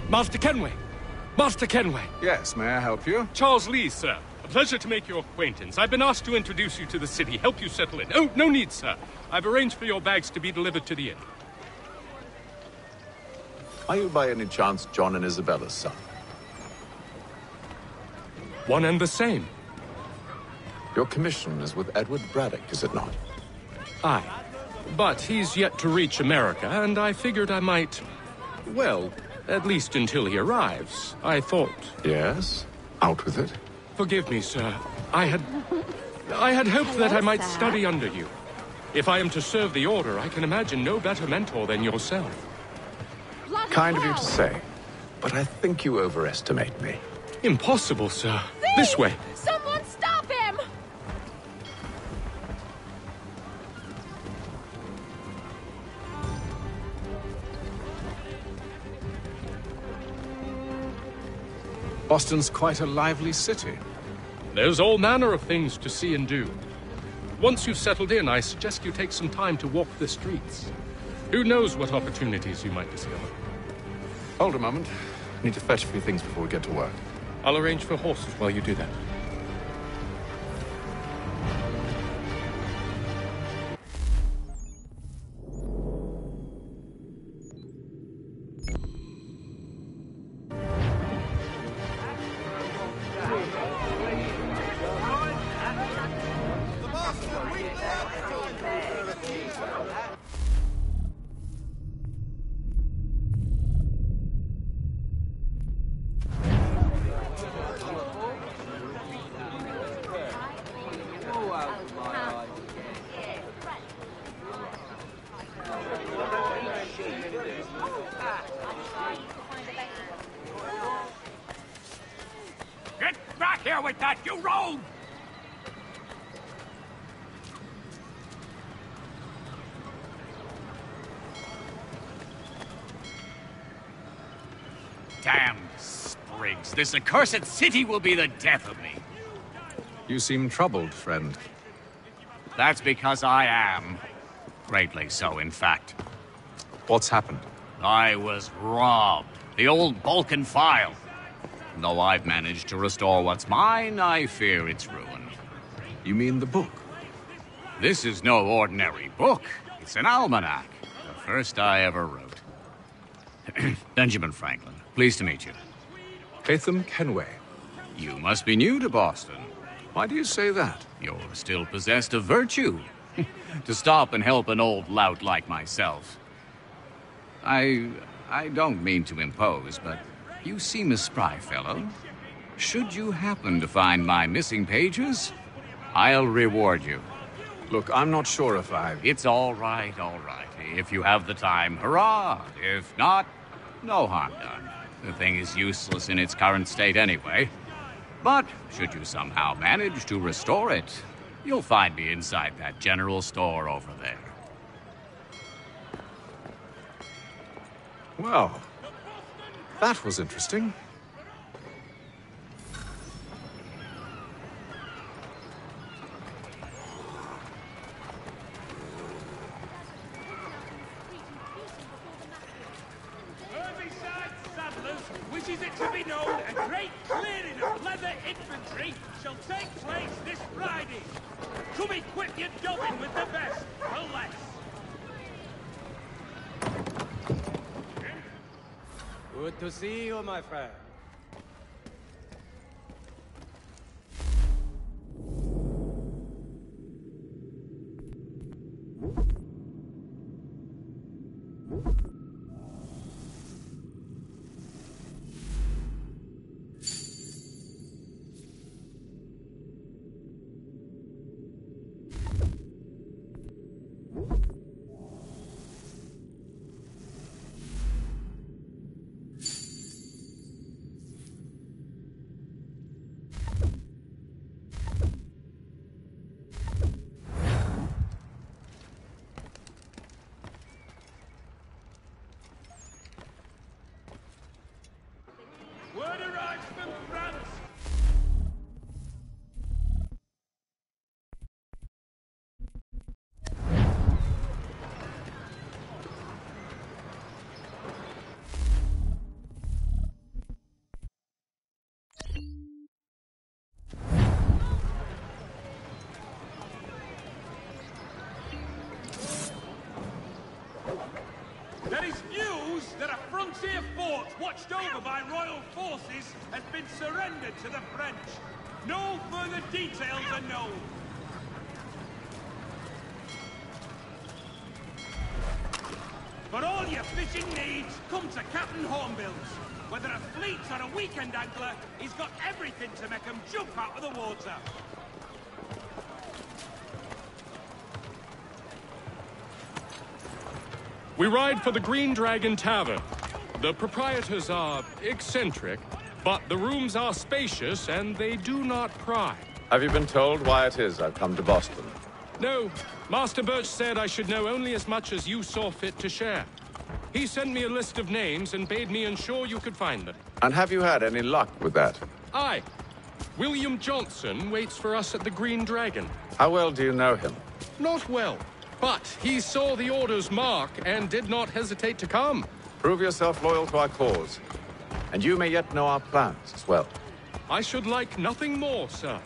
V: Master Kenway! Master Kenway!
R: Yes, may I help you?
V: Charles Lee, sir. A pleasure to make your acquaintance. I've been asked to introduce you to the city, help you settle in. Oh, no need, sir. I've arranged for your bags to be delivered to the inn.
E: Are you by any chance John and Isabella's son?
V: One and the same.
E: Your commission is with Edward Braddock, is it not?
V: Aye. But he's yet to reach America, and I figured I might... Well, at least until he arrives, I thought...
E: Yes? Out with it.
V: Forgive me, sir. I had hoped that I might study under you. If I am to serve the Order, I can imagine no better mentor than yourself.
E: Kind of you to say, but I think you overestimate me.
V: Impossible, sir. This way.
G: Someone stop him!
R: Boston's quite a lively city.
V: There's all manner of things to see and do. Once you've settled in, I suggest you take some time to walk the streets. Who knows what opportunities you might discover.
R: Hold a moment. Need to fetch a few things before we get to work.
V: I'll arrange for horses while you do that.
H: Get back here with that, you rogue! Damn sprigs. This accursed city will be the death of me.
R: You seem troubled, friend.
H: That's because I am. Greatly so, in fact.
R: What's happened?
H: I was robbed. The old Balkan file. Though I've managed to restore what's mine, I fear it's ruined.
R: You mean the book?
H: This is no ordinary book. It's an almanac. The first I ever wrote. Benjamin Franklin, pleased to meet you.
R: Hatham Kenway.
H: You must be new to Boston.
R: Why do you say that?
H: You're still possessed of virtue. To stop and help an old lout like myself. I don't mean to impose, but you seem a spry fellow. Should you happen to find my missing pages, I'll reward you.
R: Look, I'm not sure if
H: It's all right, all right. If you have the time, hurrah! If not, no harm done. The thing is useless in its current state anyway. But should you somehow manage to restore it, you'll find me inside that general store over there.
R: Well, that was interesting.
J: Wishes it to be known a great clearing of leather infantry shall take place this Friday. Come equip your dobbin with the best for less.
C: Good to see you, my friend.
J: Word arrives from France. There is news that a frontier fort watched over by royal forces has been surrendered to the French. No further details are known. For all your fishing needs, come to Captain Hornbill's. Whether a fleet or a weekend angler, he's got everything to make them jump out of the water.
V: We ride for the Green Dragon Tavern. The proprietors are eccentric, but the rooms are spacious and they do not pry.
R: Have you been told why it is I've come to Boston?
V: No, Master Birch said I should know only as much as you saw fit to share. He sent me a list of names and bade me ensure you could find them.
R: And have you had any luck with that?
V: Aye. William Johnson waits for us at the Green Dragon.
R: How well do you know him?
V: Not well, but he saw the order's mark and did not hesitate to come.
R: Prove yourself loyal to our cause, and you may yet know our plans as well.
V: I should like nothing more, sir.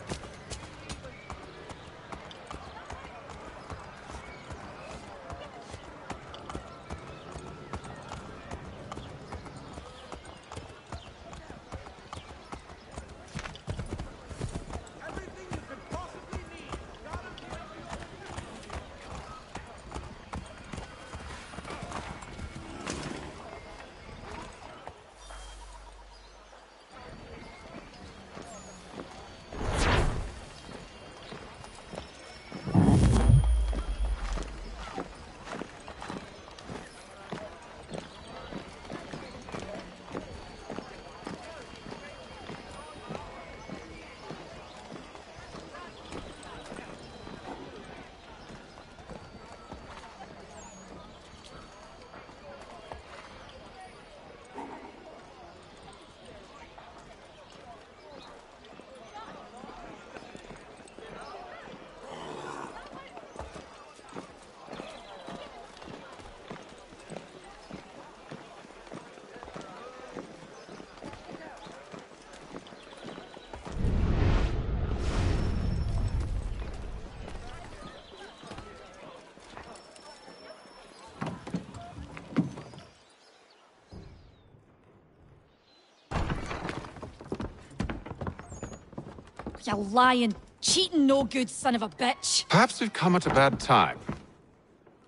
G: You lying, cheating, no good son of a bitch.
R: Perhaps we've come at a bad time.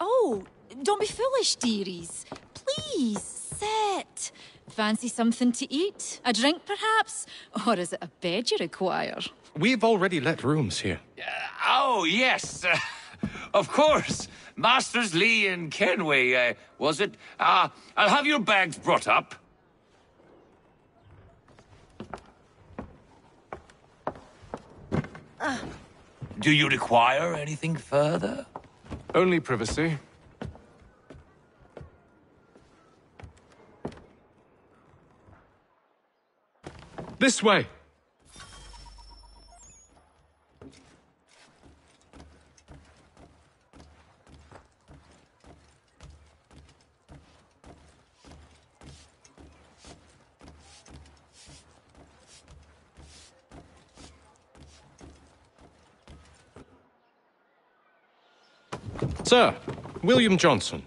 G: Oh, don't be foolish, dearies. Please. Please, sit. Fancy something to eat? A drink, perhaps? Or is it a bed you require?
V: We've already let rooms here.
L: Oh, yes. Of course. Masters Lee and Kenway, was it? I'll have your bags brought up. Do you require anything further?
R: Only privacy.
V: This way! Sir, William Johnson.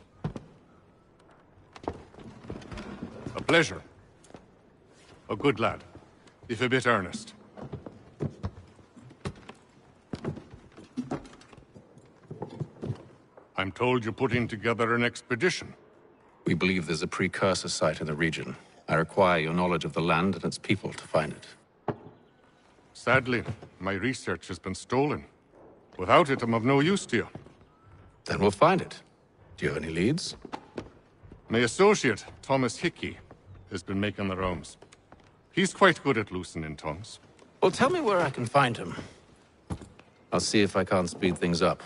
R: A pleasure. A good lad, if a bit earnest. I'm told you're putting together an expedition.
E: We believe there's a precursor site in the region. I require your knowledge of the land and its people to find it.
R: Sadly, my research has been stolen. Without it, I'm of no use to you.
E: Then we'll find it. Do you have any leads?
R: My associate, Thomas Hickey, has been making the rounds. He's quite good at loosening tongues.
E: Well, tell me where I can find him. I'll see if I can't speed things up.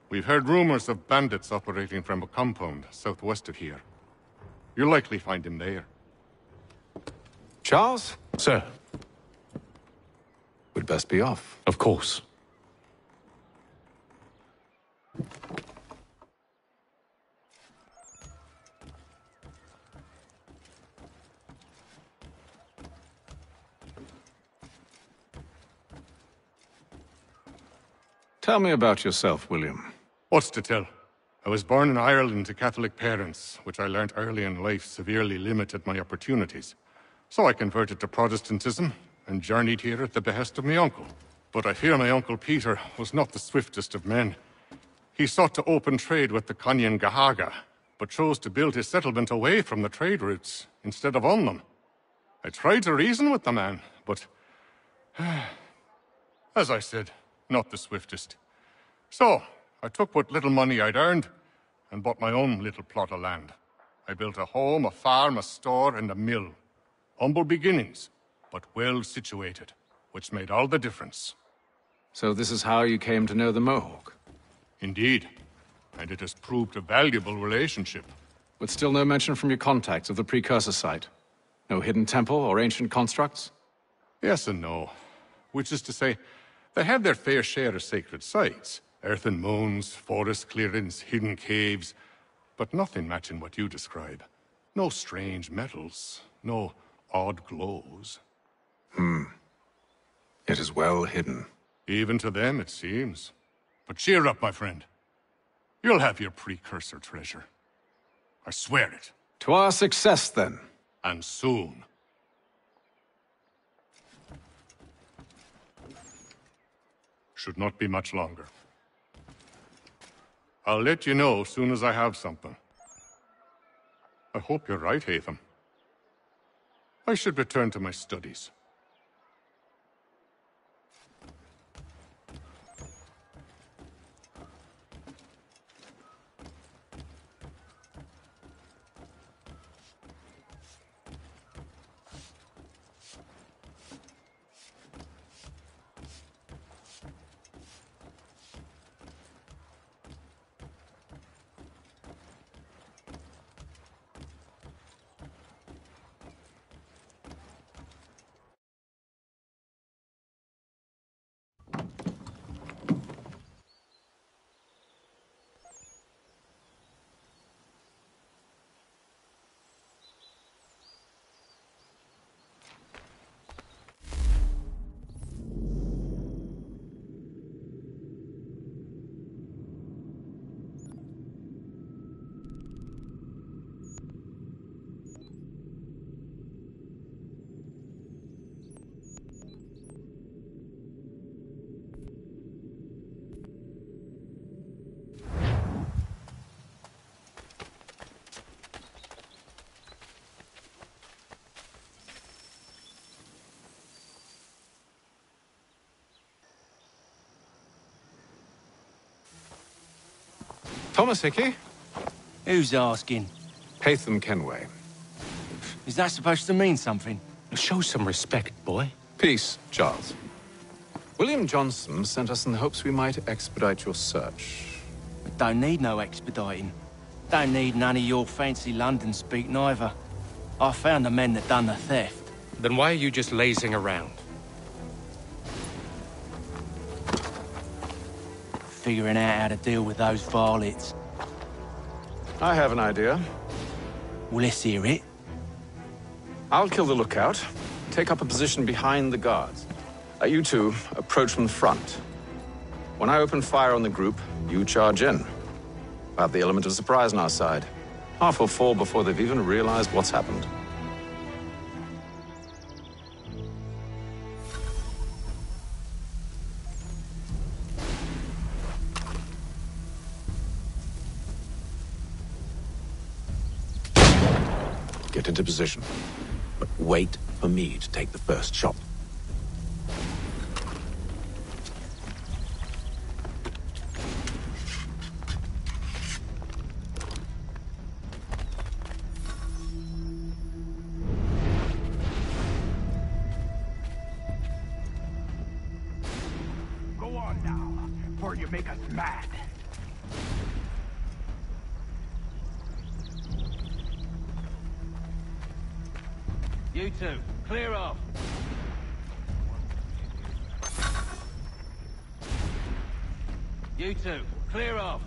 R: We've heard rumors of bandits operating from a compound southwest of here. You'll likely find him there.
E: Charles?
V: Sir.
E: We'd best be off.
V: Of course.
E: Tell me about yourself, William.
R: What's to tell? I was born in Ireland to Catholic parents, which I learnt early in life severely limited my opportunities. So I converted to Protestantism and journeyed here at the behest of my uncle. But I fear my uncle Peter was not the swiftest of men. He sought to open trade with the Conyan Gahaga, but chose to build his settlement away from the trade routes instead of on them. I tried to reason with the man, but... as I said, not the swiftest. So, I took what little money I'd earned and bought my own little plot of land. I built a home, a farm, a store, and a mill. Humble beginnings, but well situated, which made all the difference.
E: So this is how you came to know the Mohawk?
R: Indeed, and it has proved a valuable relationship.
E: But still no mention from your contacts of the precursor site? No hidden temple or ancient constructs?
R: Yes and no. Which is to say, they had their fair share of sacred sites. Earthen mounds, forest clearings, hidden caves. But nothing matching what you describe. No strange metals, no odd glows.
E: It is well hidden.
R: Even to them, it seems. But cheer up, my friend. You'll have your precursor treasure. I swear it.
E: To our success, then.
R: And soon. Should not be much longer. I'll let you know as soon as I have something. I hope you're right, Hatham. I should return to my studies.
E: Thomas Hickey?
W: Who's asking?
E: Haytham Kenway.
W: Is that supposed to mean something?
V: Show some respect, boy.
E: Peace, Charles. William Johnson sent us in the hopes we might expedite your search.
W: Don't need no expediting. Don't need none of your fancy London speak neither. I found the men that done the theft.
V: Then why are you just lazing around?
W: Figuring out how to deal with those varlets.
E: I have an idea.
W: Well, let's hear it.
E: I'll kill the lookout, take up a position behind the guards. You two approach from the front. When I open fire on the group, you charge in. We'll have the element of surprise on our side. Half will fall before they've even realized what's happened.
K: Get into position, but wait for me to take the first shot.
N: Go on now, before you make us mad.
W: You two, clear off. You two, clear off.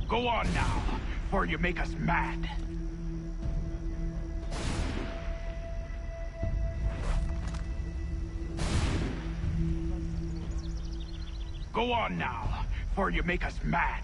N: Go on now, before you make us mad. Go on now, before you make us mad.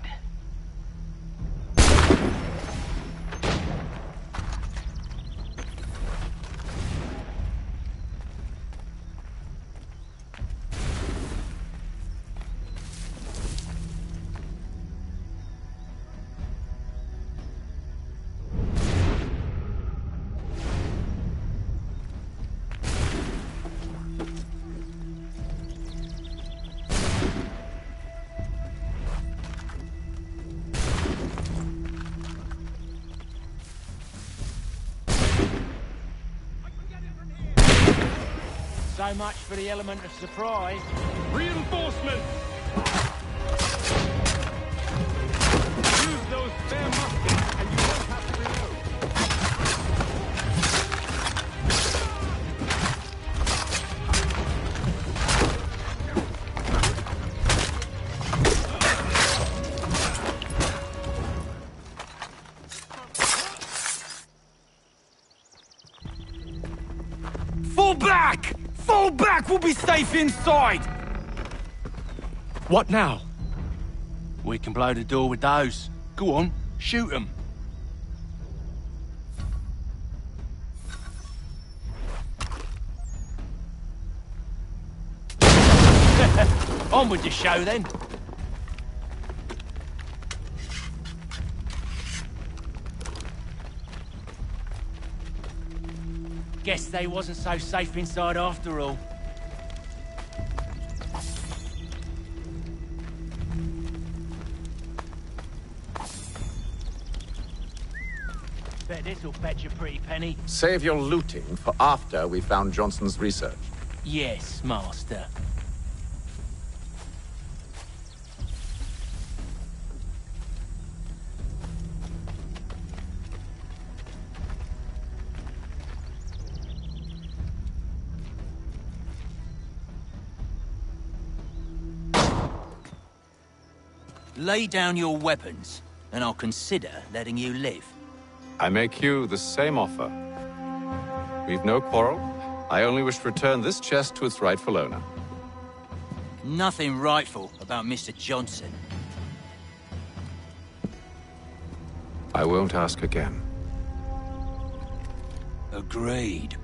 W: So much for the element of surprise.
V: Reinforcements! Use those spare muskets and you won't have to reload.
W: Fall back! Fall back! We'll be safe inside!
V: What now?
W: We can blow the door with those. Go on, shoot them. On with the show then. Guess they wasn't so safe inside after all. Bet this'll fetch a pretty penny.
E: Save your looting for after we found Johnson's research.
W: Yes, Master. Lay down your weapons, and I'll consider letting you live.
E: I make you the same offer. We've no quarrel. I only wish to return this chest to its rightful owner.
W: Nothing rightful about Mr. Johnson.
E: I won't ask again.
W: Agreed.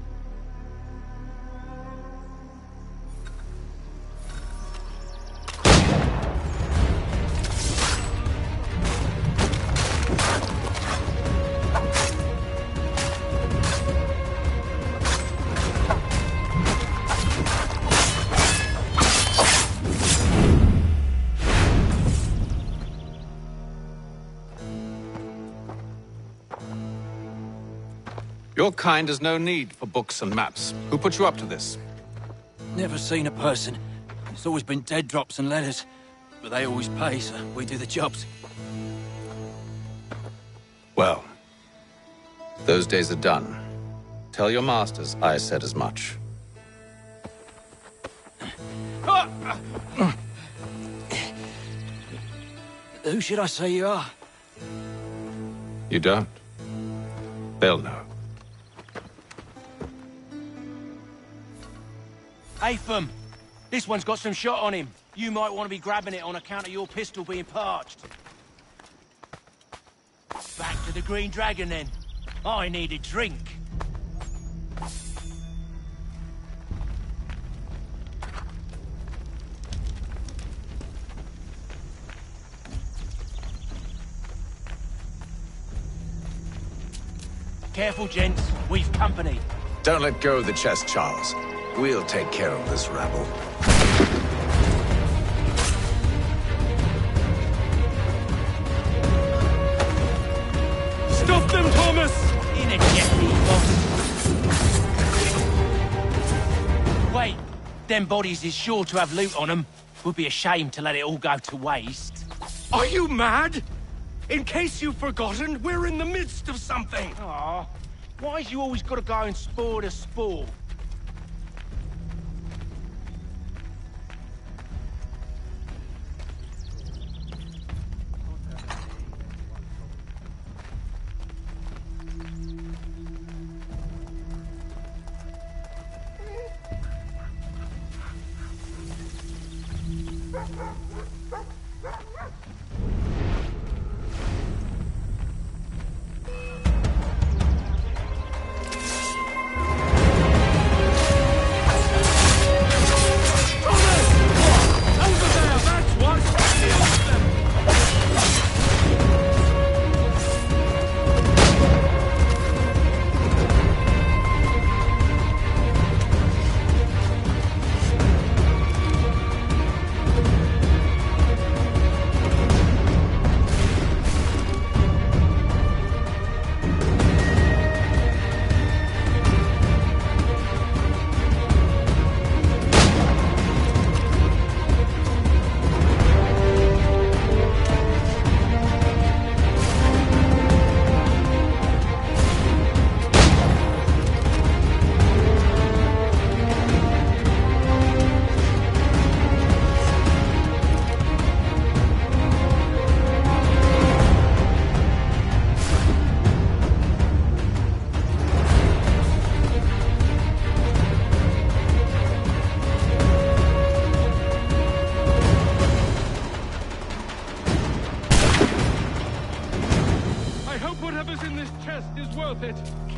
E: Your kind has no need for books and maps. Who put you up to this?
W: Never seen a person. It's always been dead drops and letters. But they always pay, so we do the jobs.
E: Well, those days are done. Tell your masters I said as much.
W: Who should I say you are?
E: You don't? They'll know.
W: Atham! This one's got some shot on him. You might want to be grabbing it on account of your pistol being parched. Back to the Green Dragon, then. I need a drink. Careful, gents. We've company.
E: Don't let go of the chest, Charles. We'll take care of this rabble.
W: Stop them, Thomas! In a jetty, boss. Wait. Them bodies is sure to have loot on them. Would be a shame to let it all go to waste.
I: Are you mad? In case you've forgotten, we're in the midst of something.
W: Aw, why's you always got to go and spore the spore?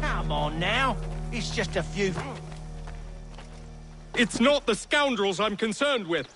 W: Come on now. It's just a few...
I: It's not the scoundrels I'm concerned with.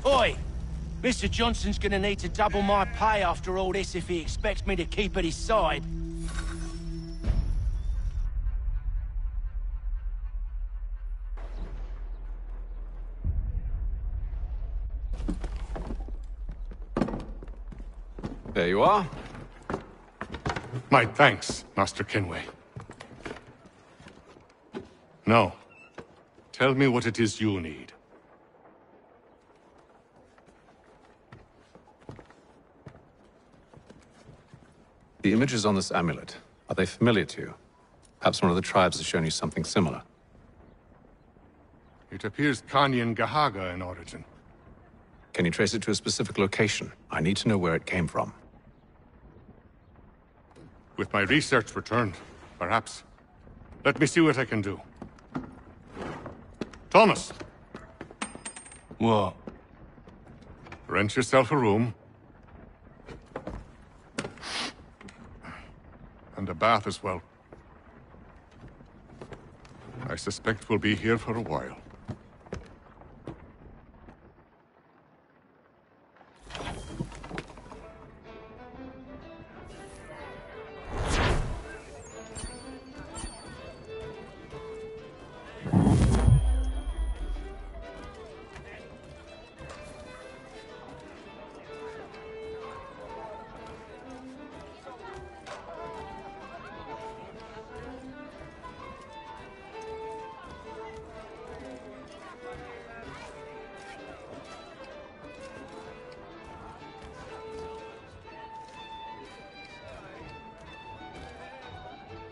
W: Oi! Mr. Johnson's gonna need to double my pay after all this if he expects me to keep at his side.
E: There you are.
R: My thanks, Master Kenway. Now, tell me what it is you need.
E: The images on this amulet, are they familiar to you? Perhaps one of the tribes has shown you something similar.
R: It appears Kanyan Gahaga in origin.
E: Can you trace it to a specific location? I need to know where it came from.
R: With my research returned, perhaps. Let me see what I can do. Thomas!
W: What?
R: Rent yourself a room. And a bath as well. I suspect we'll be here for a while.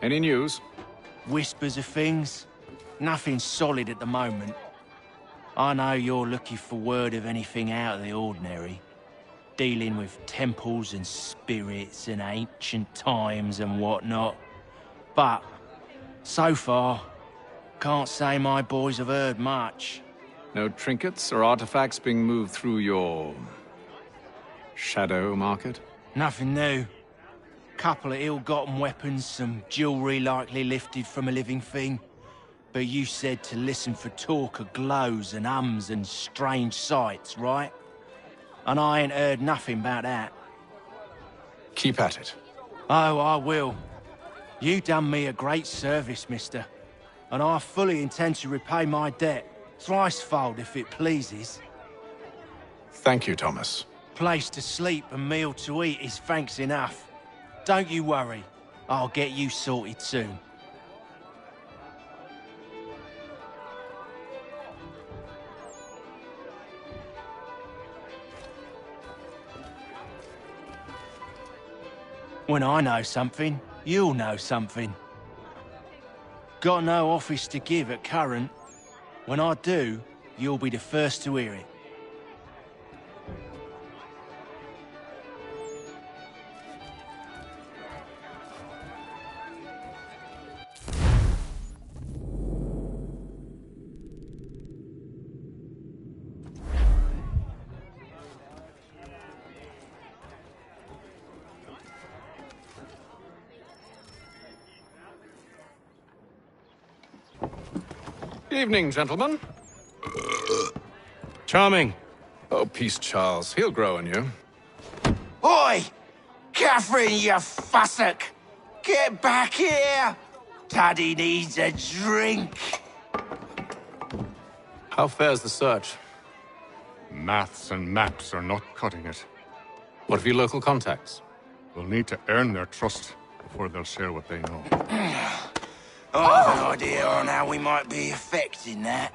E: Any news?
W: Whispers of things. Nothing solid at the moment. I know you're looking for word of anything out of the ordinary. Dealing with temples and spirits and ancient times and whatnot. But, so far, can't say my boys have heard much.
E: No trinkets or artifacts being moved through your... shadow market?
W: Nothing new. Couple of ill-gotten weapons, some jewelry likely lifted from a living thing. But you said to listen for talk of glows and ums and strange sights, right? And I ain't heard nothing about that.
E: Keep at it.
W: Oh, I will. You done me a great service, mister. And I fully intend to repay my debt. Thricefold, if it pleases.
E: Thank you, Thomas.
W: Place to sleep and meal to eat is thanks enough. Don't you worry. I'll get you sorted soon. When I know something, you'll know something. Got no office to give at current. When I do, you'll be the first to hear it.
E: Evening, gentlemen.
W: Charming.
E: Oh, peace, Charles. He'll grow on you.
W: Oi! Catherine, you fussock! Get back here! Daddy needs a drink!
E: How fares the search?
R: Maths and maps are not cutting it.
E: What of your local contacts?
R: We'll need to earn their trust before they'll share what they know.
W: I have an idea on how we might be affecting that.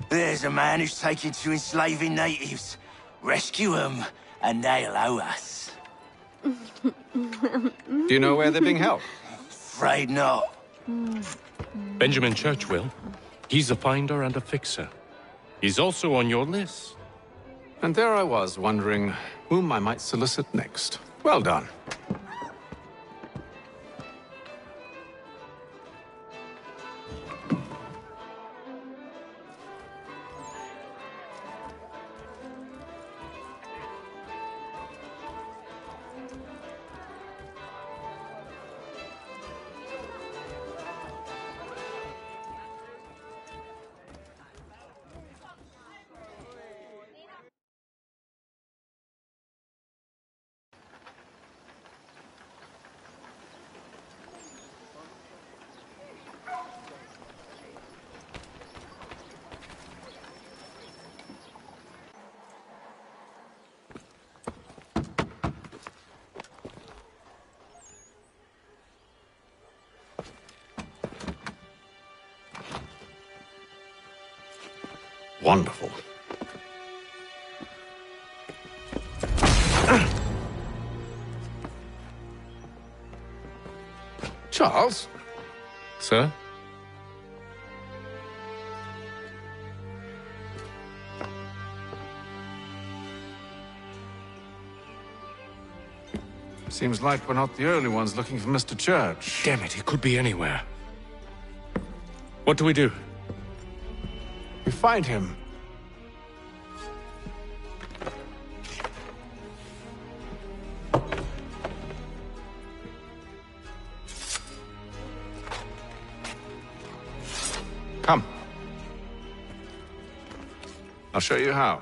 W: There's a man who's taken to enslaving natives. Rescue them, and they'll owe us.
E: Do you know where they're being held?
W: Afraid not.
V: Benjamin Church will. He's a finder and a fixer. He's also on your list.
E: And there I was, wondering whom I might solicit next. Well done. wonderful. Charles?
V: Sir?
E: Seems like we're not the only ones looking for Mr. Church.
V: Damn it, he could be anywhere. What do we do?
E: We find him. Come. I'll show you how.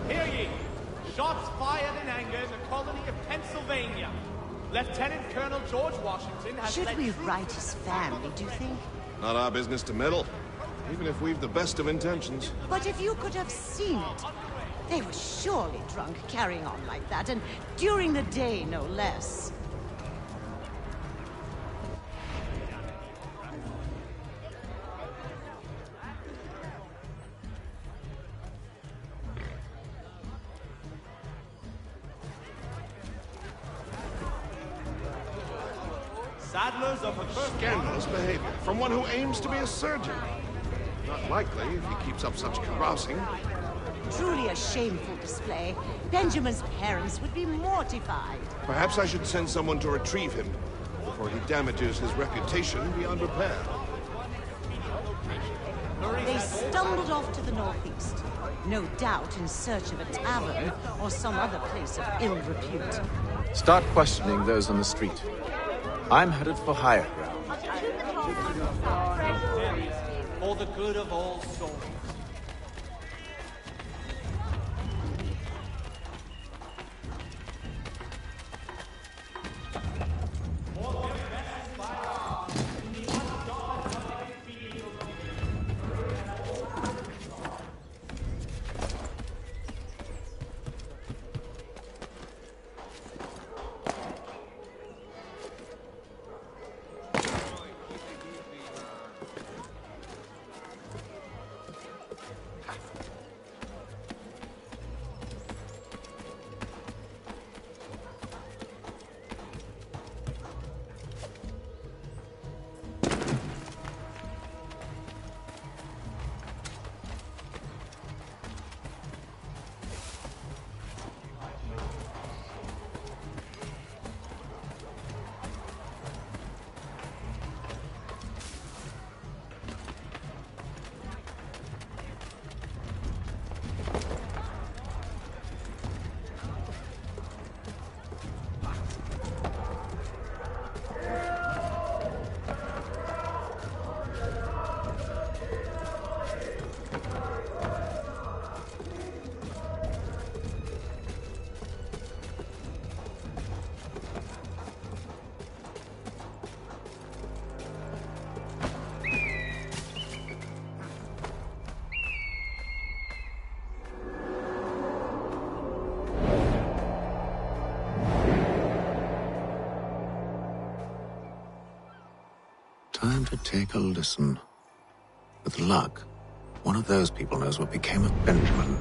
M: Hear ye! Shots fired in anger in the colony of Pennsylvania. Lieutenant Colonel George Washington has
P: Should we write his family, do you think?
Q: Not our business to meddle, even if we've the best of intentions.
P: But if you could have seen it, they were surely drunk carrying on like that, and during the day, no less.
M: Saddlers of a
Q: Scandalous behavior from one who aims to be a surgeon. Not likely if he keeps up such carousing.
P: Truly a shameful display. Benjamin's parents would be mortified.
Q: Perhaps I should send someone to retrieve him before he damages his reputation beyond repair.
P: They stumbled off to the northeast, no doubt in search of a tavern or some other place of ill repute.
E: Start questioning those on the street. I'm headed for higher ground.
M: For the good of all souls.
K: Time to take a listen. With luck, one of those people knows what became of Benjamin.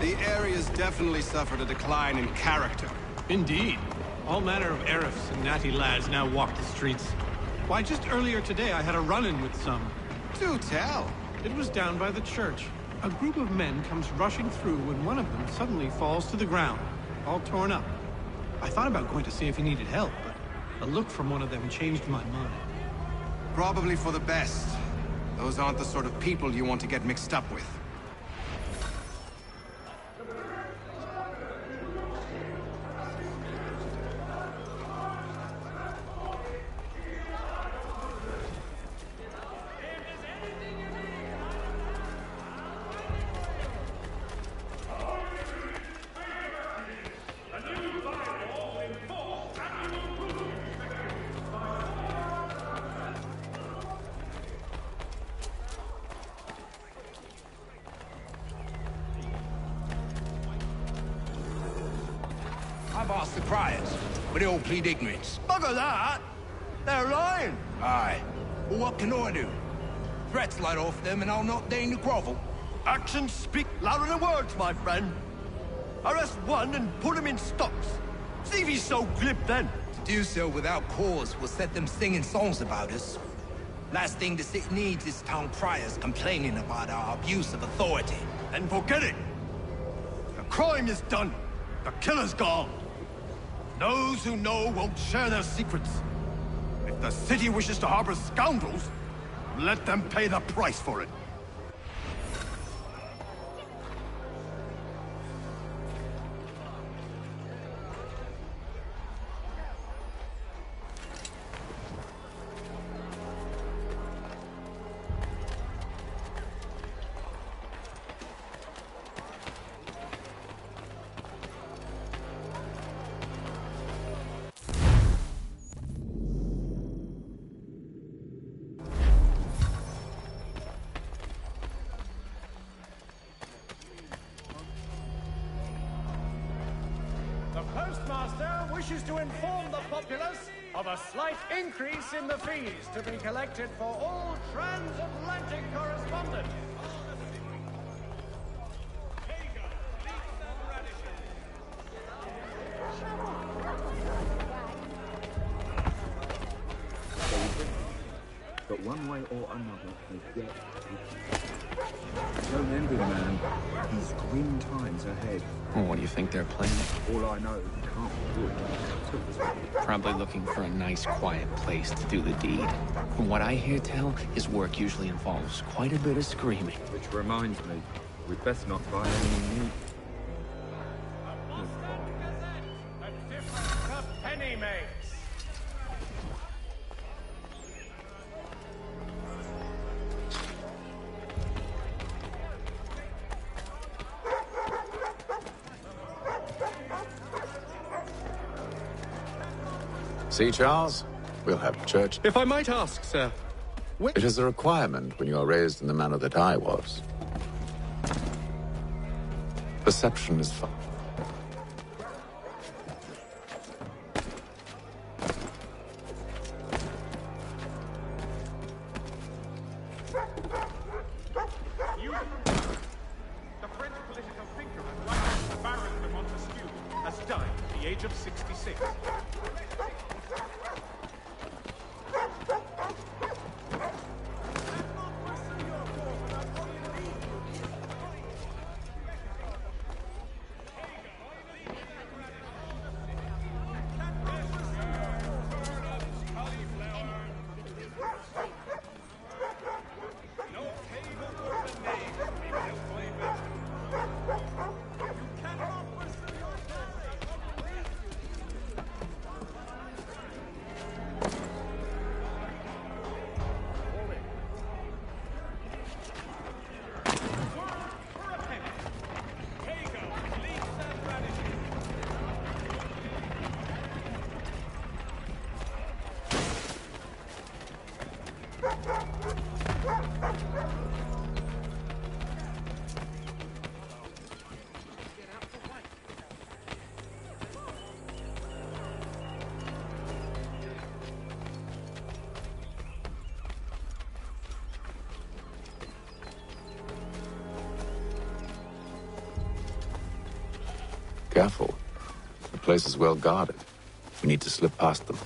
U: The area's definitely suffered a decline in character.
Y: Indeed. All manner of Arifs and natty lads now walk the streets. Why, just earlier today I had a run-in with some.
U: Do tell.
Y: It was down by the church. A group of men comes rushing through when one of them suddenly falls to the ground, all torn up. I thought about going to see if he needed help, but a look from one of them changed my mind.
U: Probably for the best. Those aren't the sort of people you want to get mixed up with.
A: I've asked the criers, but they all plead ignorance.
D: Bugger that! They're lying!
A: Aye. Well, what can I do? Threats light off them and I'll not deign to grovel.
D: Actions speak louder than words, my friend. Arrest one and put him in stocks. See if he's so glib then.
A: To do so without cause will set them singing songs about us. Last thing the city needs is town criers complaining about our abuse of authority.
D: And forget it! The crime is done. The killer's gone. Those who know won't share their secrets. If the city wishes to harbor scoundrels, let them pay the price for it.
M: The Postmaster wishes to inform the populace of a slight increase in the fees to be collected for all transatlantic correspondence.
O: But one way or another, they get Don't envy the man. He's grim times ahead.
S: Well, what do you think they're planning?
O: All I know, he can't be good.
S: Probably looking for a nice, quiet place to do the deed. From what I hear tell, his work usually involves quite a bit of screaming.
O: Which reminds me, we'd best not buy any meat.
M: Penny makes.
E: See, Charles? We'll have church.
Y: If I might ask, sir.
E: It is a requirement when you are raised in the manner that I was. Perception is fun.
M: The French political thinker and writer Baron de Montesquieu has died at the age of 66.
E: Careful. The place is well guarded. We need to slip past them.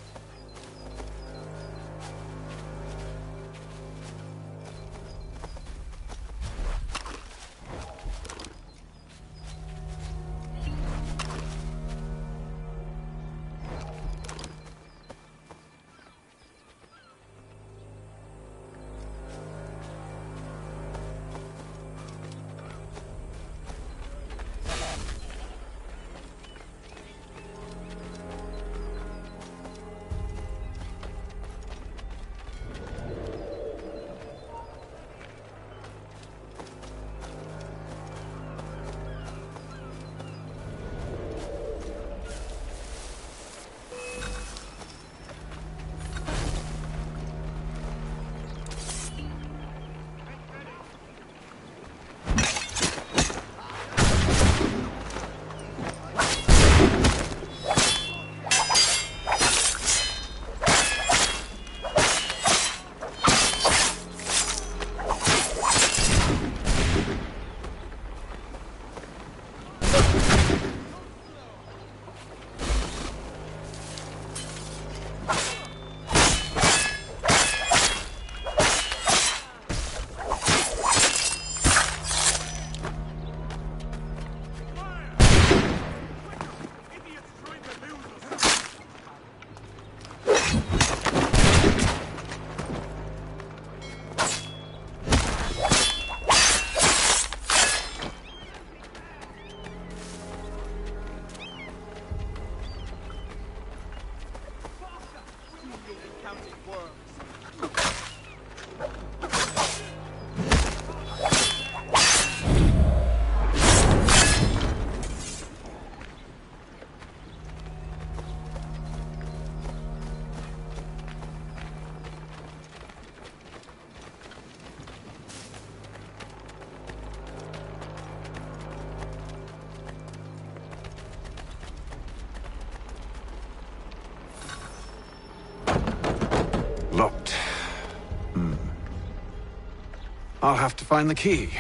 E: I'll have to find the key.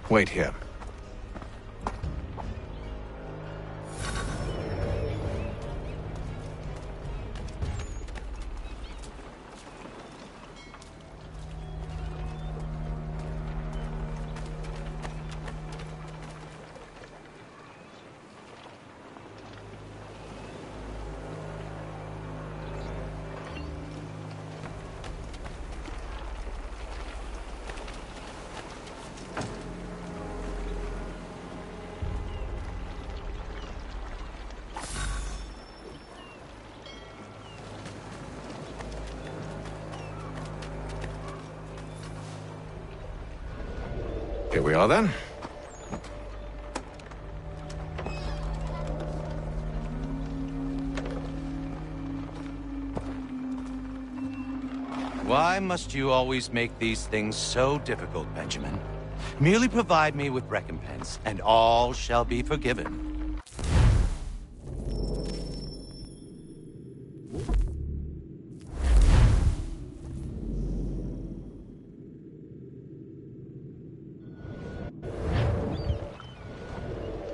E: Wait here. Here we are, then.
B: Why must you always make these things so difficult, Benjamin? Merely provide me with recompense, and all shall be forgiven.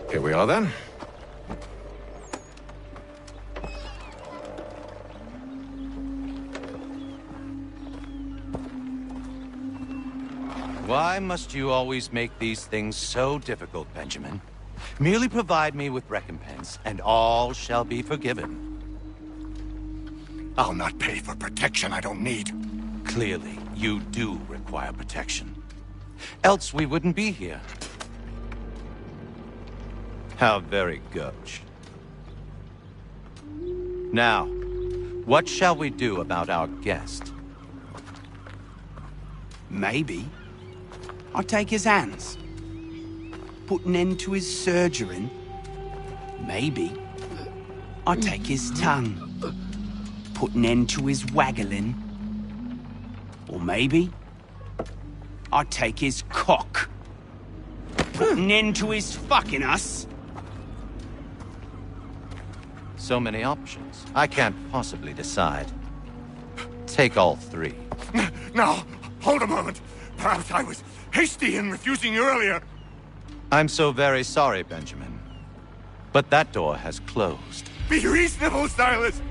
E: Here we are, then.
B: Why must you always make these things so difficult, Benjamin? Merely provide me with recompense, and all shall be forgiven.
D: I'll not pay for protection I don't need.
B: Clearly, you do require protection. Else we wouldn't be here. How very gauche. Now, what shall we do about our guest?
F: Maybe I'll take his hands. Put an end to his surgering. Maybe I'll take his tongue. Put an end to his waggling. Or maybe I'll take his cock. Put an end to his fucking us.
B: So many options. I can't possibly decide. Take all three.
D: Now, hold a moment. Perhaps I was hasty in refusing you earlier.
B: I'm so very sorry, Benjamin. But that door has closed.
D: Be reasonable, Silas!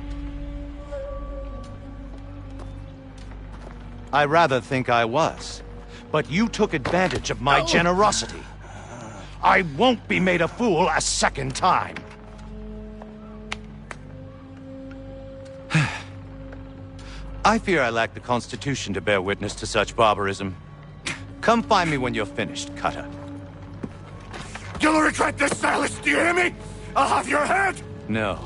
B: I rather think I was. But you took advantage of my generosity. I won't be made a fool a second time. I fear I lack the constitution to bear witness to such barbarism. Come find me when you're finished, Cutter.
D: You'll regret this, Silas, do you hear me? I'll have your head!
B: No.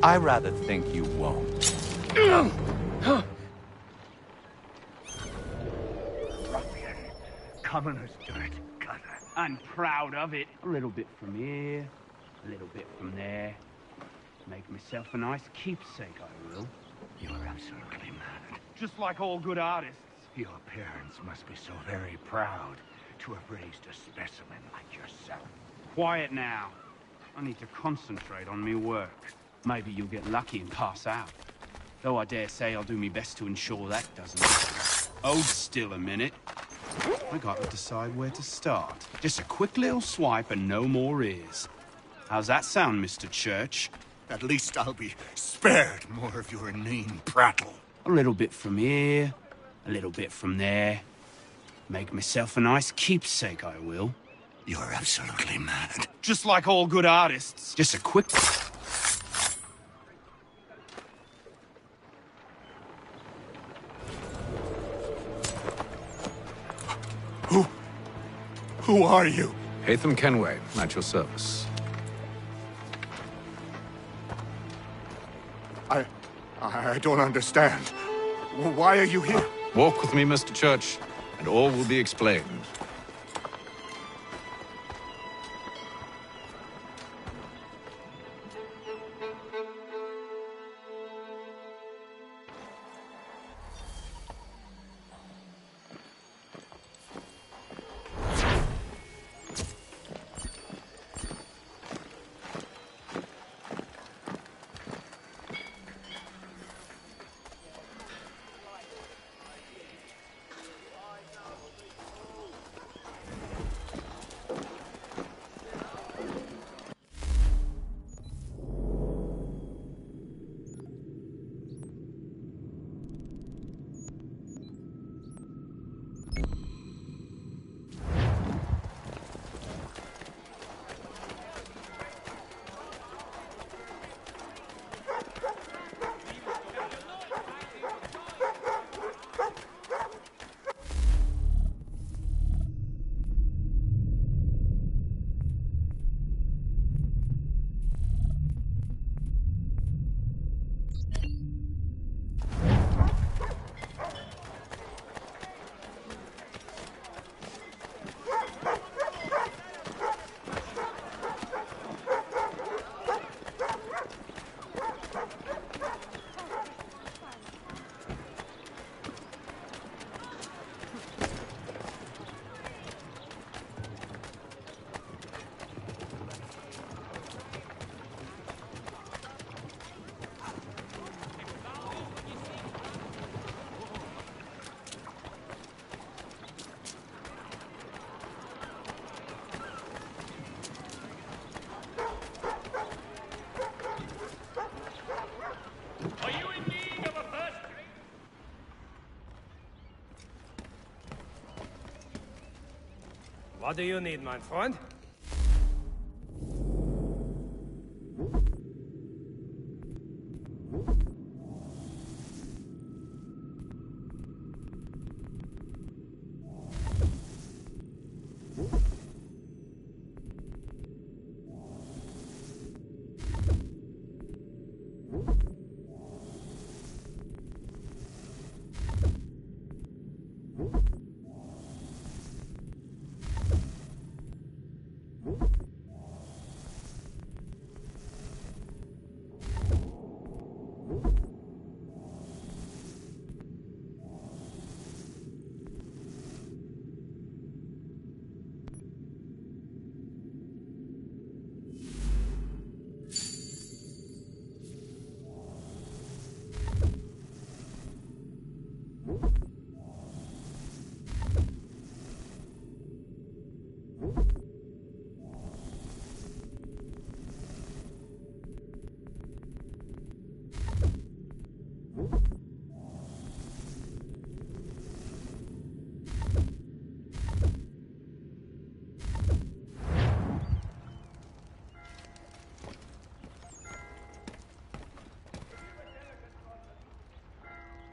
B: I rather think you won't.
F: Ruffian. Commoner's dirt, Cutter. I'm proud of it. A little bit from here, a little bit from there. Make myself a nice keepsake, I will.
N: You're absolutely mad.
F: Just like all good artists.
N: Your parents must be so very proud to have raised a specimen like yourself.
F: Quiet now. I need to concentrate on me work. Maybe you'll get lucky and pass out. Though I dare say I'll do my best to ensure that doesn't happen. Hold still a minute. I gotta decide where to start. Just a quick little swipe and no more ears. How's that sound, Mr. Church?
D: At least I'll be spared more of your inane prattle.
F: A little bit from here, a little bit from there. Make myself a nice keepsake, I will.
N: You're absolutely mad.
F: Just like all good artists. Just a quick...
D: Who are you?
E: Hatham Kenway, at your service.
D: I don't understand. Why are you here?
E: Walk with me, Mr. Church, and all will be explained.
C: What do you need, my friend?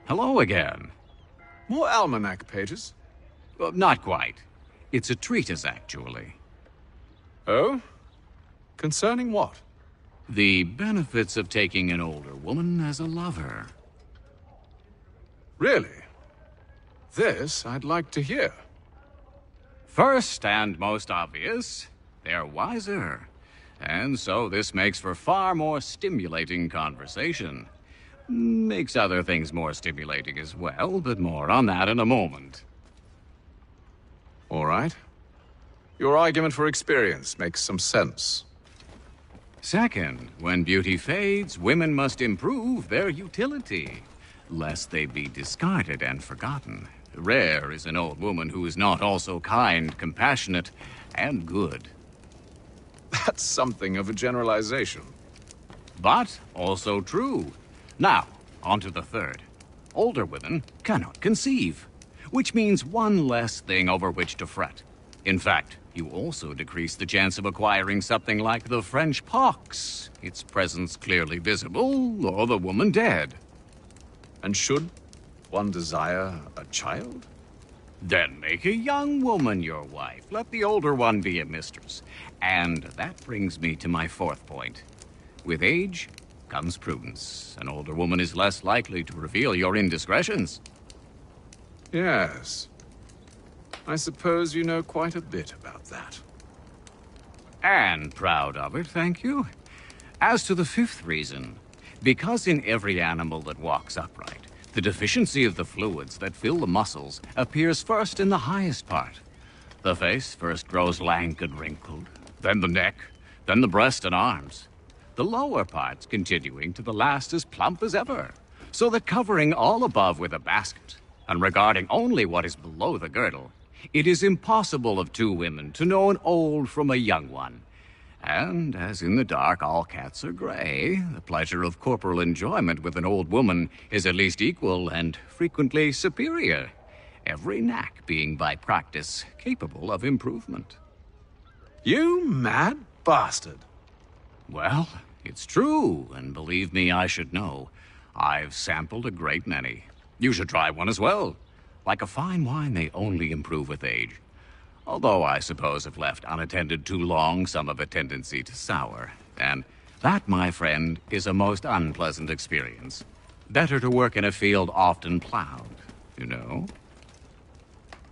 H: Hello again.
E: More almanac pages?
H: Not quite. It's a treatise, actually.
E: Oh? Concerning what?
H: The benefits of taking an older woman as a lover.
E: Really? This I'd like to hear.
H: First and most obvious, they're wiser. And so this makes for far more stimulating conversation. Makes other things more stimulating as well, but more on that in a moment.
E: All right. Your argument for experience makes some sense.
H: Second, when beauty fades, women must improve their utility, lest they be discarded and forgotten. Rare is an old woman who is not also kind, compassionate, and good.
E: That's something of a generalization.
H: But also true. Now, on to the third. Older women cannot conceive, which means one less thing over which to fret. In fact, you also decrease the chance of acquiring something like the French pox, its presence clearly visible, or the woman dead.
E: And should one desire a child?
H: Then make a young woman your wife. Let the older one be a mistress. And that brings me to my fourth point. With age comes prudence. An older woman is less likely to reveal your indiscretions.
E: Yes. I suppose you know quite a bit about that.
H: And proud of it, thank you. As to the fifth reason, because in every animal that walks upright, the deficiency of the fluids that fill the muscles appears first in the highest part. The face first grows lank and wrinkled, then the neck, then the breast and arms. The lower parts continuing to the last as plump as ever, so that covering all above with a basket, and regarding only what is below the girdle, it is impossible of two women to know an old from a young one. And as in the dark all cats are gray, the pleasure of corporal enjoyment with an old woman is at least equal and frequently superior, every knack being by practice capable of improvement.
E: You mad bastard!
H: Well, it's true, and believe me, I should know. I've sampled a great many. You should try one as well. Like a fine wine, they only improve with age. Although I suppose if left unattended too long, some have a tendency to sour. And that, my friend, is a most unpleasant experience. Better to work in a field often plowed, you know?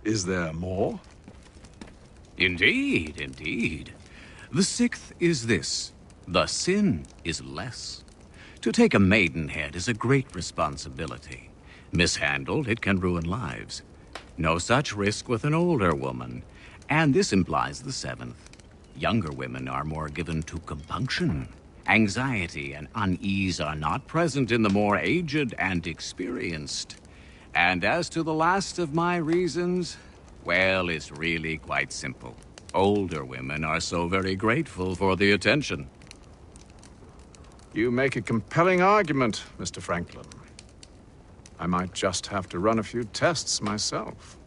E: Is there more?
H: Indeed, indeed. The sixth is this. The sin is less. To take a maidenhead is a great responsibility. Mishandled, it can ruin lives. No such risk with an older woman. And this implies the seventh. Younger women are more given to compunction. Anxiety and unease are not present in the more aged and experienced. And as to the last of my reasons, well, it's really quite simple. Older women are so very grateful for the attention.
E: You make a compelling argument, Mr. Franklin. I might just have to run a few tests myself.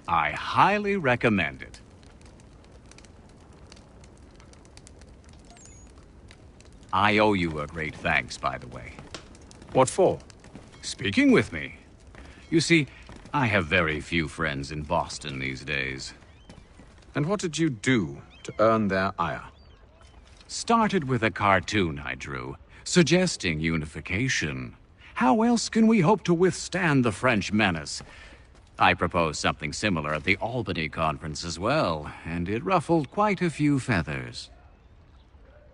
H: I highly recommend it. I owe you a great thanks, by the way.
E: What for?
H: Speaking with me. You see, I have very few friends in Boston these days.
E: And what did you do to earn their ire?
H: Started with a cartoon I drew, suggesting unification. How else can we hope to withstand the French menace? I proposed something similar at the Albany conference as well, and it ruffled quite a few feathers.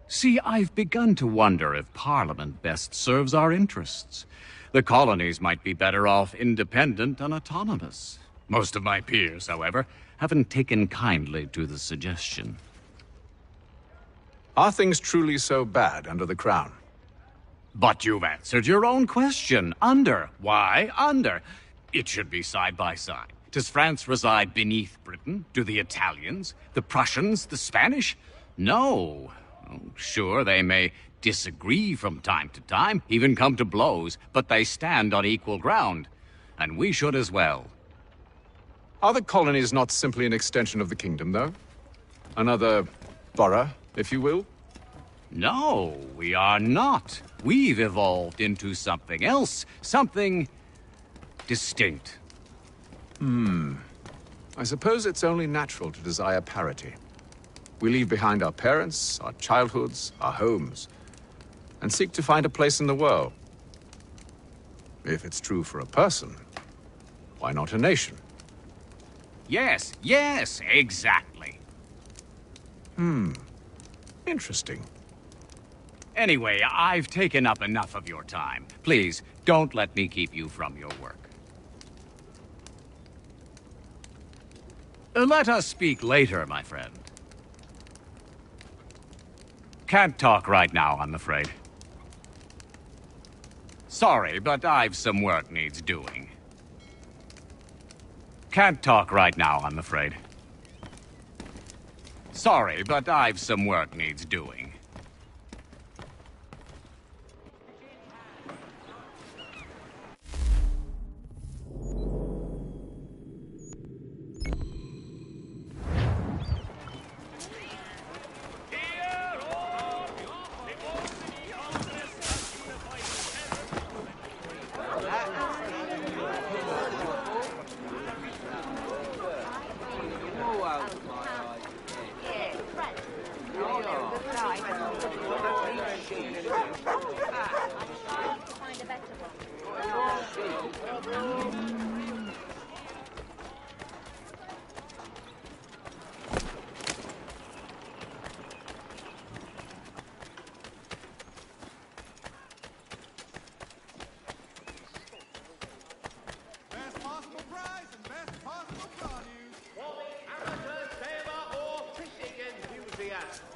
H: See, I've begun to wonder if Parliament best serves our interests. The colonies might be better off independent and autonomous. Most of my peers, however, haven't taken kindly to the suggestion.
E: Are things truly so bad under the Crown?
H: But you've answered your own question. Under. Why under? It should be side by side. Does France reside beneath Britain? Do the Italians, the Prussians, the Spanish? No. Oh, sure, they may disagree from time to time, even come to blows, but they stand on equal ground. And we should as well.
E: Are the colonies not simply an extension of the kingdom, though? Another borough, if you will?
H: No, we are not. We've evolved into something else, something distinct.
E: I suppose it's only natural to desire parity. We leave behind our parents, our childhoods, our homes, and seek to find a place in the world. If it's true for a person, why not a nation?
H: Yes, exactly.
E: Interesting.
H: Anyway, I've taken up enough of your time. Please, don't let me keep you from your work. Let us speak later, my friend. Can't talk right now, I'm afraid. Sorry, but I've some work needs doing. Can't talk right now, I'm afraid. Sorry, but I've some work needs doing.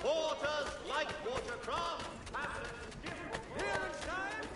M: Porters like watercraft, passengers different. Here in time,